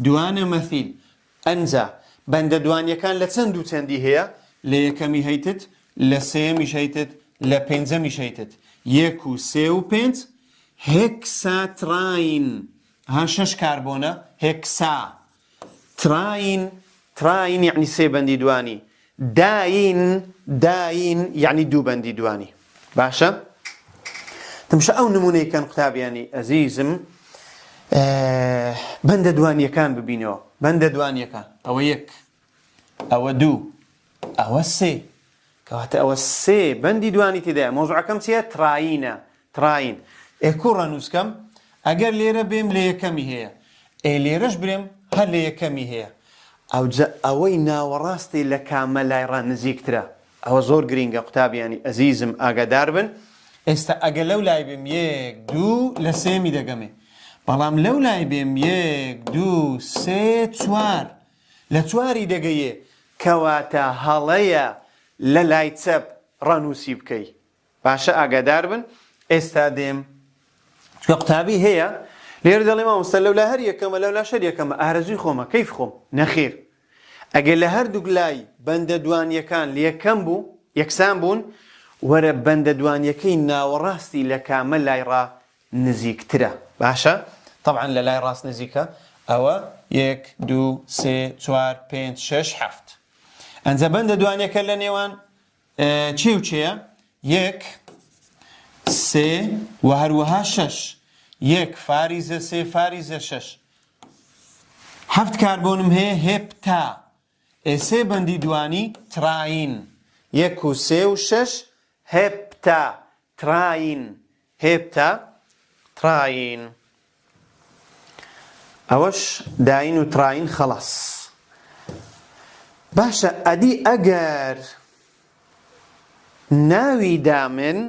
دوانە مەثیل ئەنجا بەندە دوانیەکان لە چەند و چەندی هەیە لە یەکەمی هەیتت لە سێمیش هەیتت لە پێنجەمیش هەیتت 1 و 3 و 5 هێکساتراین 6 کاربۆنە هێکسا تراین یعنی سێ بەندی دوانی داین یعنی دوو بەندی دوانی باشە تمشە ئەو نمونەیەکەن قوتابیانی ئەزیزم بەندە دوانیەکان ببینەوە بەندە دوانیەکان ئەوە 1 ئەوە 2 ئەوە 3 کەواتە ئەوە 3 بەندی دوانی تێدایە مۆزوعەکەم چییە تراین کوڕە نووسکەم ئەگەر لێرە بێم لە یەکەمی هەیە لێرەش برێم هەر لە یەکەمی هەیە ئەوەی ناوەڕاستی لە کامە لای ڕا نزیکترە. ئەوە زۆر گرینگە قوتابیانی ئەزیزم ئاگادار بن. ئێستا ئەگە لەو لای بێم 1 2 لە سێمی دەگەمێ، بەڵام لەو لای بێم 1 2 3 4 لە چواری دەگەیێ، کەواتە هەڵەیە لە لای چەپ ڕەنووسی بکەی. باشە ئاگادار بن. ئێستا دێم چکە قوتابی هەیە لێرە دەڵێ مامۆستا لەولا هەر یەکەمە لەولا شەر یەکەمە، ئارەزووی خۆمە کەیف خۆم. نەخێر، ئەگەر لە هەردووک لای بەندە دوانیەکان لە یەکەم بوو یەکسان بوون، وەرە بەندە دوانیەکەی ناوەڕاستی لە کامە لای ڕا نزیکترە. باشە طبعا لە لای ڕاست نزیکە ئەوە 1 2 3 4 5 6 7. ئەنجە بەندە دوانیەکە لە نێوان چێ و چێە؟ 1 3 و هەروەها 6. 1 فاریزە 3 فاریزە 6. 7 کاربۆنم هەیە هێپتا. ئێسێ بەندی دوانی تراین. 1 و 3 و 6 هێپتا تراین. هێپتا تراین. ئەوەش داین و تراین خەڵاس. باشە ئەدی ئەگەر ناوی دامن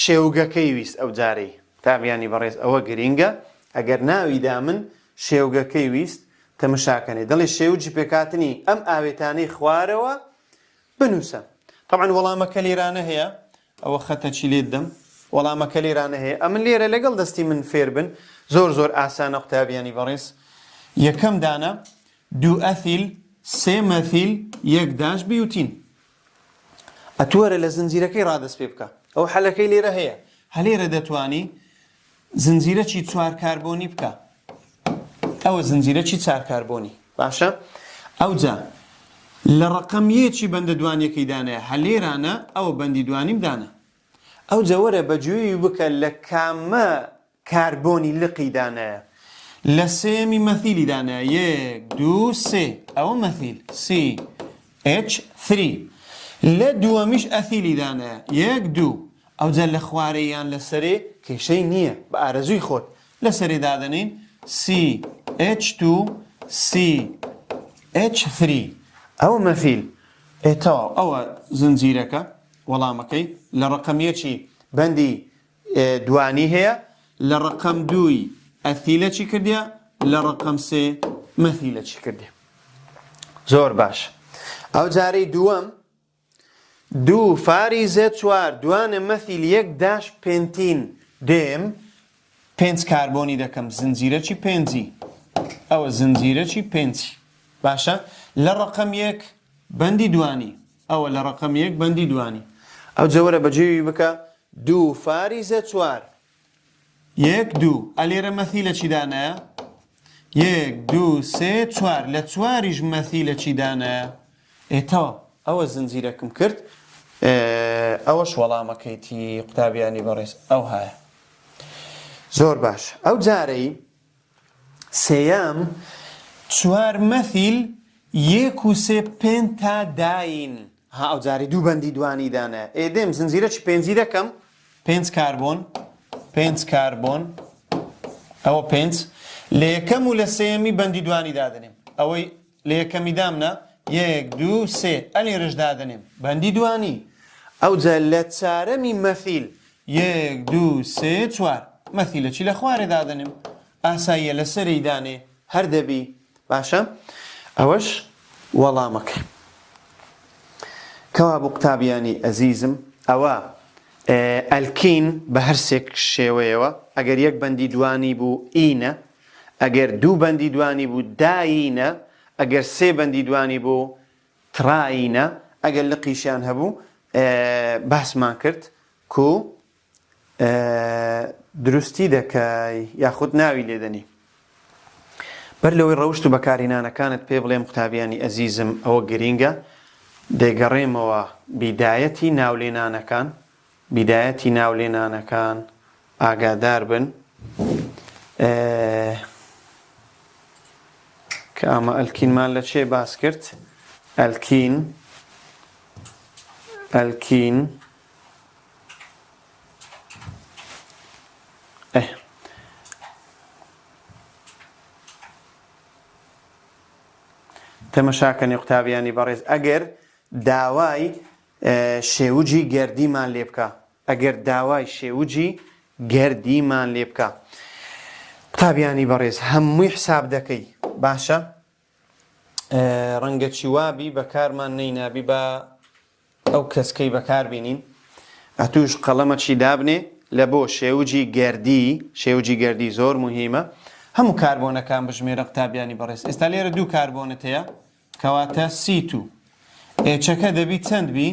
شێوگەکەی ویست ئەو جارەی تابیانی بەڕێز ئەوە گرینگە. ئەگەر ناوی دامن شێوگەکەی ویست تەمەشاکەنێ دەڵێ شێوجی پێکاتنی ئەم ئاوێتانەی خوارەوە بنووسە. طبعا وەڵامەکە لێرانە هەیە، ئەوە خەتەچی لێت دەم. وەڵامەکە لێرانە هەیە، ئەمن لێرە لەگەڵ دەستی من فێر بن. زۆر ئاسانە قوتابیانی بەڕێز. یەکەم دانە 2 ئەثیل 3 مەثیل 1 داش بیوتین. ئەتوەرە لە زنجیرەکەی ڕادەست پێ بکە. ئەو حەلەکەی لێرە هەیە. هەلێرە دەتوانی زنجیرەکی 4 کاربۆنی بکە. ئەوە زنجیرەکی 4 کاربۆنی. باشە ئەوجا لە ڕقم یەکی بەندە دوانیەکەی دانەیە، هەلێرانە ئەوە بەندی دوانیم دانە. ئەو جەوەرە بەجوێی بکە لە کامە کاربۆنی لقی دانەیە. لە سێمی مەثیلی دانەیە 1 2 3 ئەوە مەثیل CH3. لە دووەمیش ئەثیلی دانەیە 1 2. ئەوجا لە خوارەیان لەسەرێ کێشەی نییە، بە ئارەزووی خۆت لەسەرێ دادەنین CH2 CH3. ئەوە مەثیل. ئێتەوە ئەوە زنجیرەکە وەڵامەکەی لە ڕقەمیەکی بەندی دوانی هەیە، لە ڕقەم 2 ئەثیلە چی کردیە، لە ڕقەم 3 مەثیلە چی کردیە. زۆر باش. ئەو جارەی دووەم 2 فاریزە 4 دوانە مەثیل 1 داش پێنتین. دێم 5 کاربۆنی دەکەم، زنجیرەکی 5. ئەوە زنجیرەکی 5. باشە لە ڕقەم 1 بەندی دوانی، ئەوە لە ڕقەم 1 بەندی دوانی. ئەو جەوەرە بەجێوی بکە 2 فاریزە 4 1 2. ئەلێرە مەثیلە چی دانەیە 1 2 3 4. لە چواریش مەثیلە چی دانەیە. ئێتەوە ئەوە زنجیرەکەم کرد. ئەوەش وەڵامەکەیتی قوتابیانی بەڕێز ئەو هەیە. زۆر باش. ئەو جارەی سێیەم 4 مەثیل 1 و 3 پێنتا داین. ها ئەو جارەی دوو بەندی دوانی دانەیە. ئێدەم زنجیرەکی 5 دەکەم، 5 کاربۆن 5 کاربۆن ئەوە 5. لە یەکەم و لە سێمی بەندی دوانی دادنێم. ئەوەی لە یەکەمی دامنە 1 2 3 ئەلێرەش دادنێم بەندی دوانی. ئەوجا لە چارەمی مەثیل 1 2 3 4 مەثیلەکی لە خوارێ دادنێم. ئاساییە لەسەری دانێ هەر دەبی. باشە ئەوەش وەڵامەکەی. کەوا بوو قوتابیانی ئەزیزم ئەوە ئەلکین بە هەرسێک شێوەیەوە. ئەگەر یەک بەندی دوانی بوو ئینە، ئەگەر دوو بەندی دوانی بوو داینە، ئەگەر سێ بەندی دوانی بوو تراینە. ئەگەر لقیشیان هەبوو باسمان کرد کو دروستی دەکەی یاخود ناوی لێدەنی. بەر لەوەی ڕەوشت و بەکارهێنانەکانت پێ بڵێم قوتابیانی ئەزیزم ئەوە گرینگە. دەیگەڕێمەوە بیدایەتی ناولێنانەکان. بیدایەتی ناولێنانەکان ئاگادار بن کە ئەمە ئەلکینمان لە چێ باس کرد. ئەلکین تەمەشاکەنی قوتابیانی بەڕێز ئەگەر داوای شێوجی گەردیمان لێ بکە ئەگەر داوای شێوجی گەردیمان لێ بکە قوتابیانی بەڕێز هەمووی حساب دەکەی باشە ڕەنگە چیوابی بەکارمان نەینابی بە ئەو کەسکەی بەکاربینین ئەتوش قەڵەمەچی دابنێ لە بۆ شێوجی گەردی زۆر مهمە هەموو کاربۆنەکان بژمێرە قوتابیانی بەڕێز ئێستا لێرە دوو کاربۆنت هەیە کەواتە C2 ئێچەکە دەبی چەند بی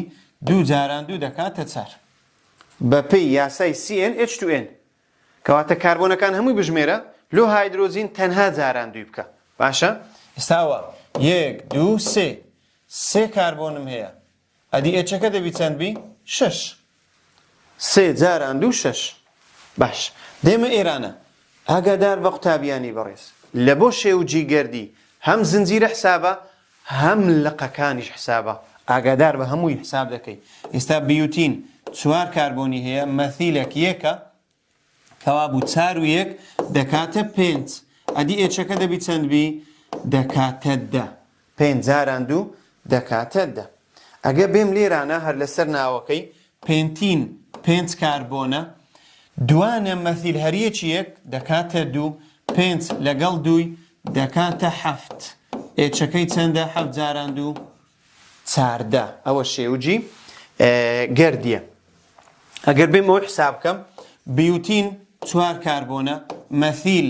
2 جاران 2 دەکاتە 4 بە پێی یاسای CnH2n کەواتە کاربۆنەکان هەمووی بژمێرە لۆ هایدرۆزین تەنها جاران 2 بکە باشە ئێستاوە 1 2 3 کاربۆنم هەیە ئەدی ئێچەکە دەبی چەند بی 6 3 جاران 2 6 باش دێمە ئێرانە ئاگادار بە قوتابیانی بەڕێز لە بۆ شێوجی گەردی هەم زنجیرە حسابە هەم لقەکانیش حسابە ئاگادار بە هەمووی حساب دەکەی ئێستا بیوتین 4 کاربۆنی هەیە مەثیلێک یەکە کەوا بوو 4 و 1 دەکاتە 5 ئەدی ئێچەکە دەبی چەند بی دەکاتە 10 5 جاران 2 دەکاتە 10 ئەگە بێم لێرانە هەر لەسەر ناوەکەی پێنتین 5 کاربۆنە دوانە مەثیل هەریەکی یەک دەکاتە 2 5 لەگەڵ 2 دەکاتە 7 ئێچەکەی چەندە 7 جاران 2 14 ئەوە شێوجی گەردیە ئەگەر بێمەوە حساب بکەم بیوتین 4 کاربۆنە مەثیل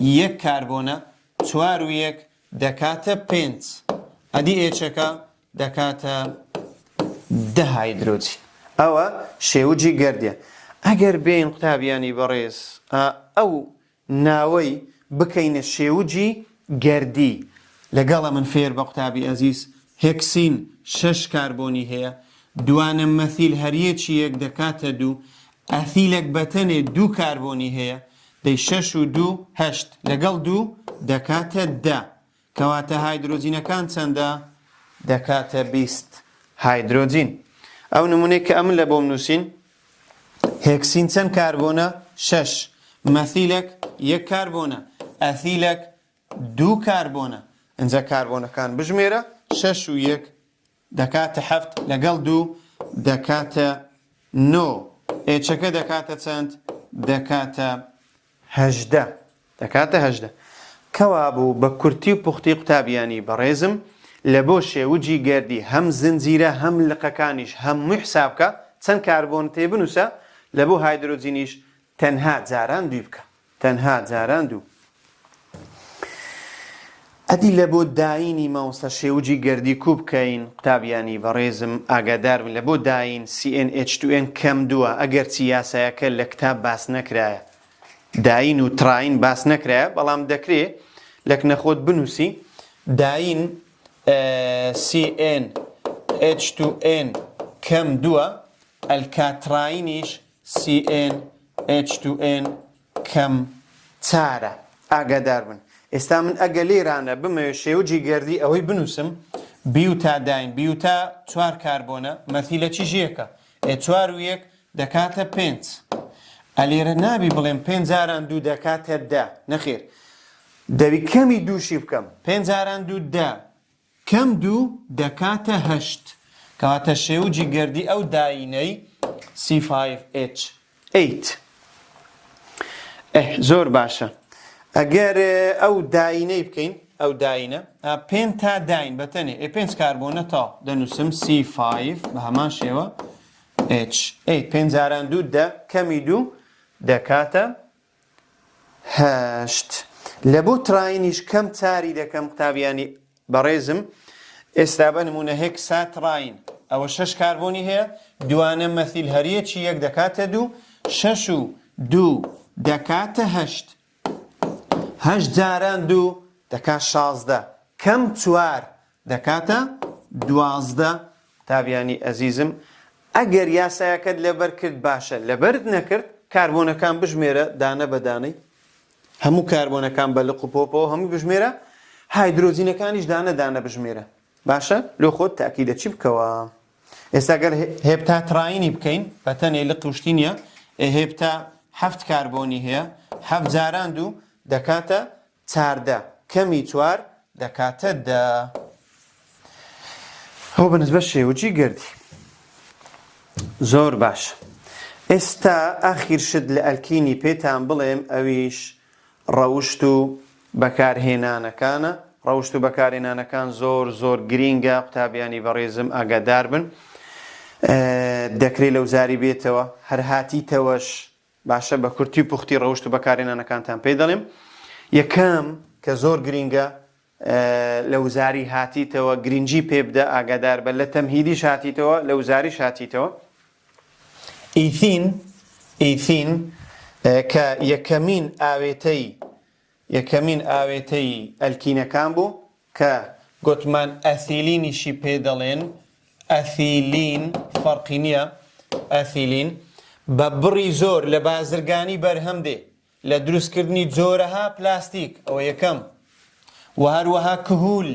1 کاربۆنە 4 و 1 دەکاتە 5 ئەدی ئێچەکە دەکاتە 10 هایدرۆجین ئەوە شێوجی گەردیە ئەگەر بین قوتابیانی بەڕێز ئەو ناوەی بکەینە شێوجی گەردی لەگەڵە من فێر بە قوتابی ئەزیز هێکسین 6 کاربۆنی هەیە دوانە مەثیل هەریەکی یەک دەکاتە 2 ئەثیلێک بەتەنێ 2 کاربۆنی هەیە دەی 6 و 2 8 لەگەڵ 2 دەکاتە 10 کەواتە هایدرۆجینەکان چەندە دەکاتە 20 هایدرۆجین ئەو نمونەی کە ئەمن لە بۆم نووسین هێکسین چەند کاربۆنە 6 مەثیلێک 1 کاربۆنە ئەثیلێک 2 کاربۆنە ئەنجا کاربۆنەکان بژمێرە 6 و 1 دەکاتە 7 لەگەڵ 2 دەکاتە 9 ئێچەکە دەکاتە چەند دەکاتە 18 دەکاتە 18 کەوا بوو بە کورتی و پوختی قوتابیانی بەڕێزم لە بۆ شێوجی گەردی هەم زنجیرە هەم لقەکانیش هەمووی حسابکە چەند کاربۆن تێ بنووسە لە بۆ هایدرۆجینیش تەنها جاران 2 بکە تەنها جاران 2 ئەدی لە بۆ داینی مامۆستا شێوجی گەردی کوب بکەین قوتابیانی بەڕێزم ئاگادار بن لە بۆ داین CnH2n کەم 2 ئەگەر چی یاسایەکە لە کتاب باس نەکرایە داین و تراین باس نەکرایە بەڵام دەکرێت لە کنەخۆت بنووسی داین CnH2n کەم 2 ئەلکاتراینیش CnH2n کەم 4 ئاگادار بن ئێستا من ئەگە لێرانە بمەوێ شێوجی گەردی ئەوەی بنووسم بیوتا داین بیوتا 4 کاربۆنە مەثیلەکی ژیەکە 4 و 1 دەکاتە 5 ئەلێرە نابی بڵێم 5 جاران 2 دەکاتە 10 نەخێر دەبی کەمی دووشی بکەم 5 جاران 2 10 کەم 2 دەکاتە 8 کەواتە شێوجی گەردی ئەو داینەی C5H8 زۆر باشە ئەگەر ئەو داینەی بکەین ئەو داینە پێنتا داین بەتەنێ 5 کاربۆنە تا دەنووسم C5 بە هەمان شێوە H8 5 جاران 2 10 کەمی 2 دەکاتە 8 لە بۆ تراینیش کەم 4 دەکەم قوتابیانی بەڕێزم ئێستا بە نمونە هێکسا تراین ئەوە 6 کاربۆنی هەیە دوانە مەثیل هەریەکی 1 دەکاتە 2 6 و 2 دەکاتە 8 8 جاران 2 دەکات 16 کەم 4 دەکاتە 12 تابیانی ئەزیزم ئەگەر یاسایەکەت لەبەر کرد باشە لەبەرت نەکرد کاربۆنەکان بژمێرە دانە بە دانەی هەموو کاربۆنەکان بە لق و پۆپەوە هەموو بژمێرە هایدرۆجینەکانیش دانە دانە بژمێرە باشە لۆ خۆت تاکیدە چی بکەوە ئێستا گەر هێپتا تراینی بکەین بەتەنێ لق توشتی نییە هێپتا 7 کاربۆنی هەیە 7 جاران 2 دەکاتە 14 کەمی 4 دەکاتە 10 ئەو بەنسبەت شێوەجی گردی زۆر باش. ئێستا ئاخیر شت لە ئەلکینی پێتان بڵێم ئەویش ڕەوشت و بەکارهێنانەکانە. ڕەوشت و بەکارهێنانەکان زۆر زۆر گرینگە، قوتابیانی بەڕێزم ئاگادار بن. دەکرێت لەو زاری بێتەوە هەر هاتیتەوەش باشە بە کورتی و پوختی ڕەوشت و بەکارهێنانەکانتان پێ دەڵێم. یەکەم کە زۆر گرینگە لە وزاری هاتیتەوە گرنگی پێ بدە، ئاگادار بە لە تەمهیدیش هاتیتەوە لە وزاریش هاتیتەوە. ئیثین کە یەکەمین ئاوێتەی ئەلکینەکان بوو کە گوتمان ئەثیلینیشی پێ دەڵێن. ئەثیلین فەرقی نییە. ئەثیلین بە بڕی زۆر لە بازرگانی بەرهەم دێ لە دروستکردنی جۆرەها پلاستیک، ئەوە یەکەم. و هەروەها کهول،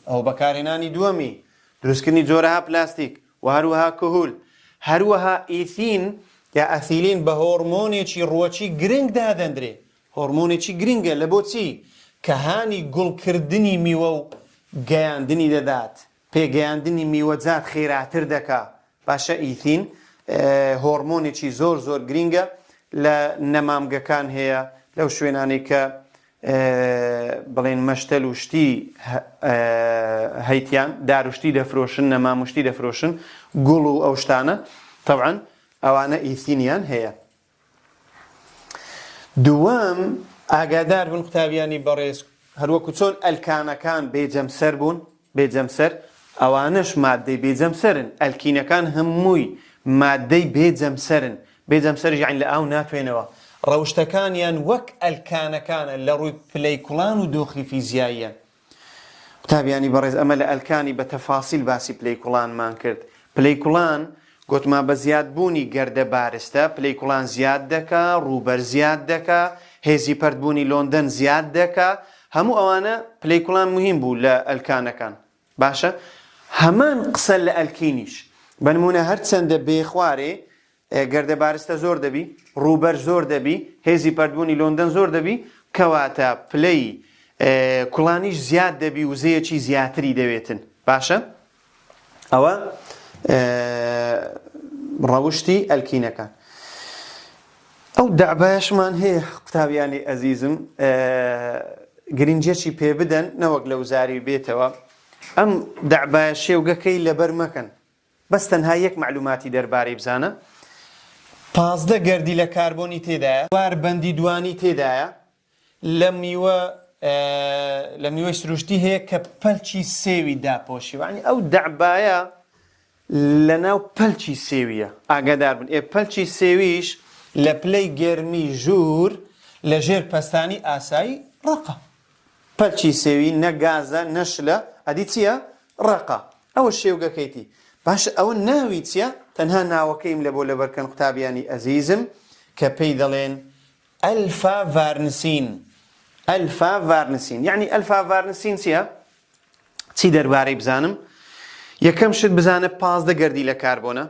ئەو بەکارهێنانی دووەمی، دروستکردنی جۆرەها پلاستیک و هەروەها کهول. هەروەها ئیثین یا ئەثیلین بە هۆرمۆنێکی ڕۆچی گرنگ دادەندرێ. هۆرمۆنێکی گرنگە لە بۆچی؟ کە هانی گوڵکردنی میوە و گەیاندنی دەدات، پێگەیاندنی میوەجات خێراتر دەکا. باشە ئیثین هۆرمۆنێکی زۆر زۆر گرنگە لە نەمامگەکان هەیە، لەو شوێنانەی کە بڵێن مەشتەل و شتی هەیتیان داروشتی دەفرۆشن، نەمامشتی دەفرۆشن، گوڵ و ئەو شتانە طبعاً ئەوانە ئیثینیان هەیە. دووەم ئاگادار بن قوتابیانی بەڕێز، هەروەکو چۆن ئەلکانەکان بێجەمسەر بوون، بێجەمسەر، ئەوانەش مادەی بێجەمسەرن. ئەلکینەکان هەمووی مادەی بێجەمسەرن. بێجەمسەر یعنی لە ئاو ناتوێنەوە. ڕەوشتەکانیان وەک ئەلکانەکانە لە ڕووی پلەیکوڵان و دۆخی فیزیاییە. قوتابیانی بەڕێز ئەمە لە ئەلکانی بە تەفاسیل باسی پلەیکوڵانمان کرد. پلەیکوڵان گوتمان بە زیادبوونی گەردە بارستە پلەیکوڵان زیاد دەکا، ڕووبەر زیاد دەکا، هێزی پەردبوونی لۆندەن زیاد دەکا. هەموو ئەوانە پلەیکوڵان مهم بوو لە ئەلکانەکان. باشە هەمان قسە لە ئەلکینیش. بەنمونە هەر چەندە بێخوارێ گەردە بارستە زۆر دەبی، ڕووبەر زۆر دەبی، هێزی پەردبوونی لۆندەن زۆر دەبی، کەواتە پلەی کوڵانیش زیاد دەبی و زەیەکی زیاتری دەوێتن. باشە ئەوە ڕەوشتی ئەلکینەکان. ئەو دەعبایەشمان هەیە قوتابیانی ئەزیزم، گرنگێکی پێ بدەن نەوەک لە وزاری بێتەوە. ئەم دەعبایە شێوگەکەی لەبەر مەکەن، بەس تەنها یەک معلوماتی دەربارەی بزانە. 15 گەردی لە کاربۆنی تێدایە، 4 بەندی دوانی تێدایە. لە میوەی سروشتی هەیە کە پەلکی سێوی داپۆشی، یعنی ئەو دەعبایە لە ناو پەلکی سێویە. ئاگادار بن پەلکی سێویش لە پلەی گەرمی ژوور لە ژێر پەستانی ئاسایی ڕقە. پەلکی سێوی نەگازە نەشلە، ئەدی چییە؟ ڕقە. ئەوە شێوگەکەیتی. باشە ئەوە ناوی چییە؟ تەنها ناوەکەیم لە بۆ لەبەرکەن قوتابیانی ئەزیزم کە پێی دەڵێن ئەلفا ڤارنسین. ئەلفا ڤارنسین یعنی ئەلفا ڤارنسین چییە؟ چی دەربارەی بزانم؟ یەکەم شت بزانە 15 گەردی لە کاربۆنە.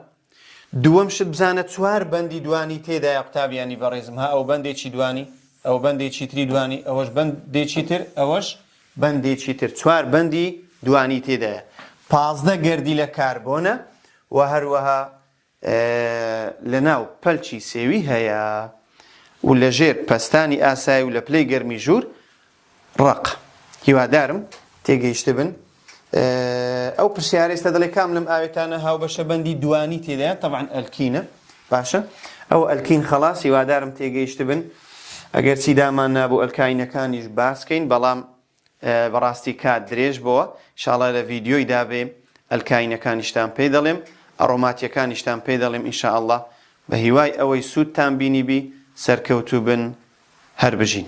دووەم شت بزانە 4 بەندی دوانی تێدایە قوتابیانی بەڕێزم. ها ئەو بەندێکی دوانی، ئەو بەندێکی تری دوانی، ئەوەش بەندێکی تر، ئەوەش بەندێکی تر. 4 بەندی دوانی تێدایە. 15 گەردی لە کاربۆنە و هەروەها لە ناو پەلکی سێوی هەیە و لە ژێر پەستانی ئاسایی و لە پلەی گەرمی ژوور ڕق. هیوادارم تێگەیشت بن. ئەو پرسیارێستا دەڵێ کام لەم ئاوێتانە هاوبەشە بەندی دوانی تێدایە؟ طبعا ئەلکینە. باشە ئەو ئەلکین خەڵاس، هیوادارم تێگەیشت بن. ئەگەر چی دامان نابوو ئەلکاینەکانیش باسکەین، بەڵام بەڕاستی کات درێژ بووە. ئینشاڵڵا لە ڤیدیۆی دابێ ئەلکاینەکانیشتان پێ دەڵێم، ئەڕۆماتیەکانیشتان پێ دەڵێم ئینشاءڵڵا. بە هیوای ئەوەی سوودتان بینیبی سەرکەوتوو بن، هەر بژین.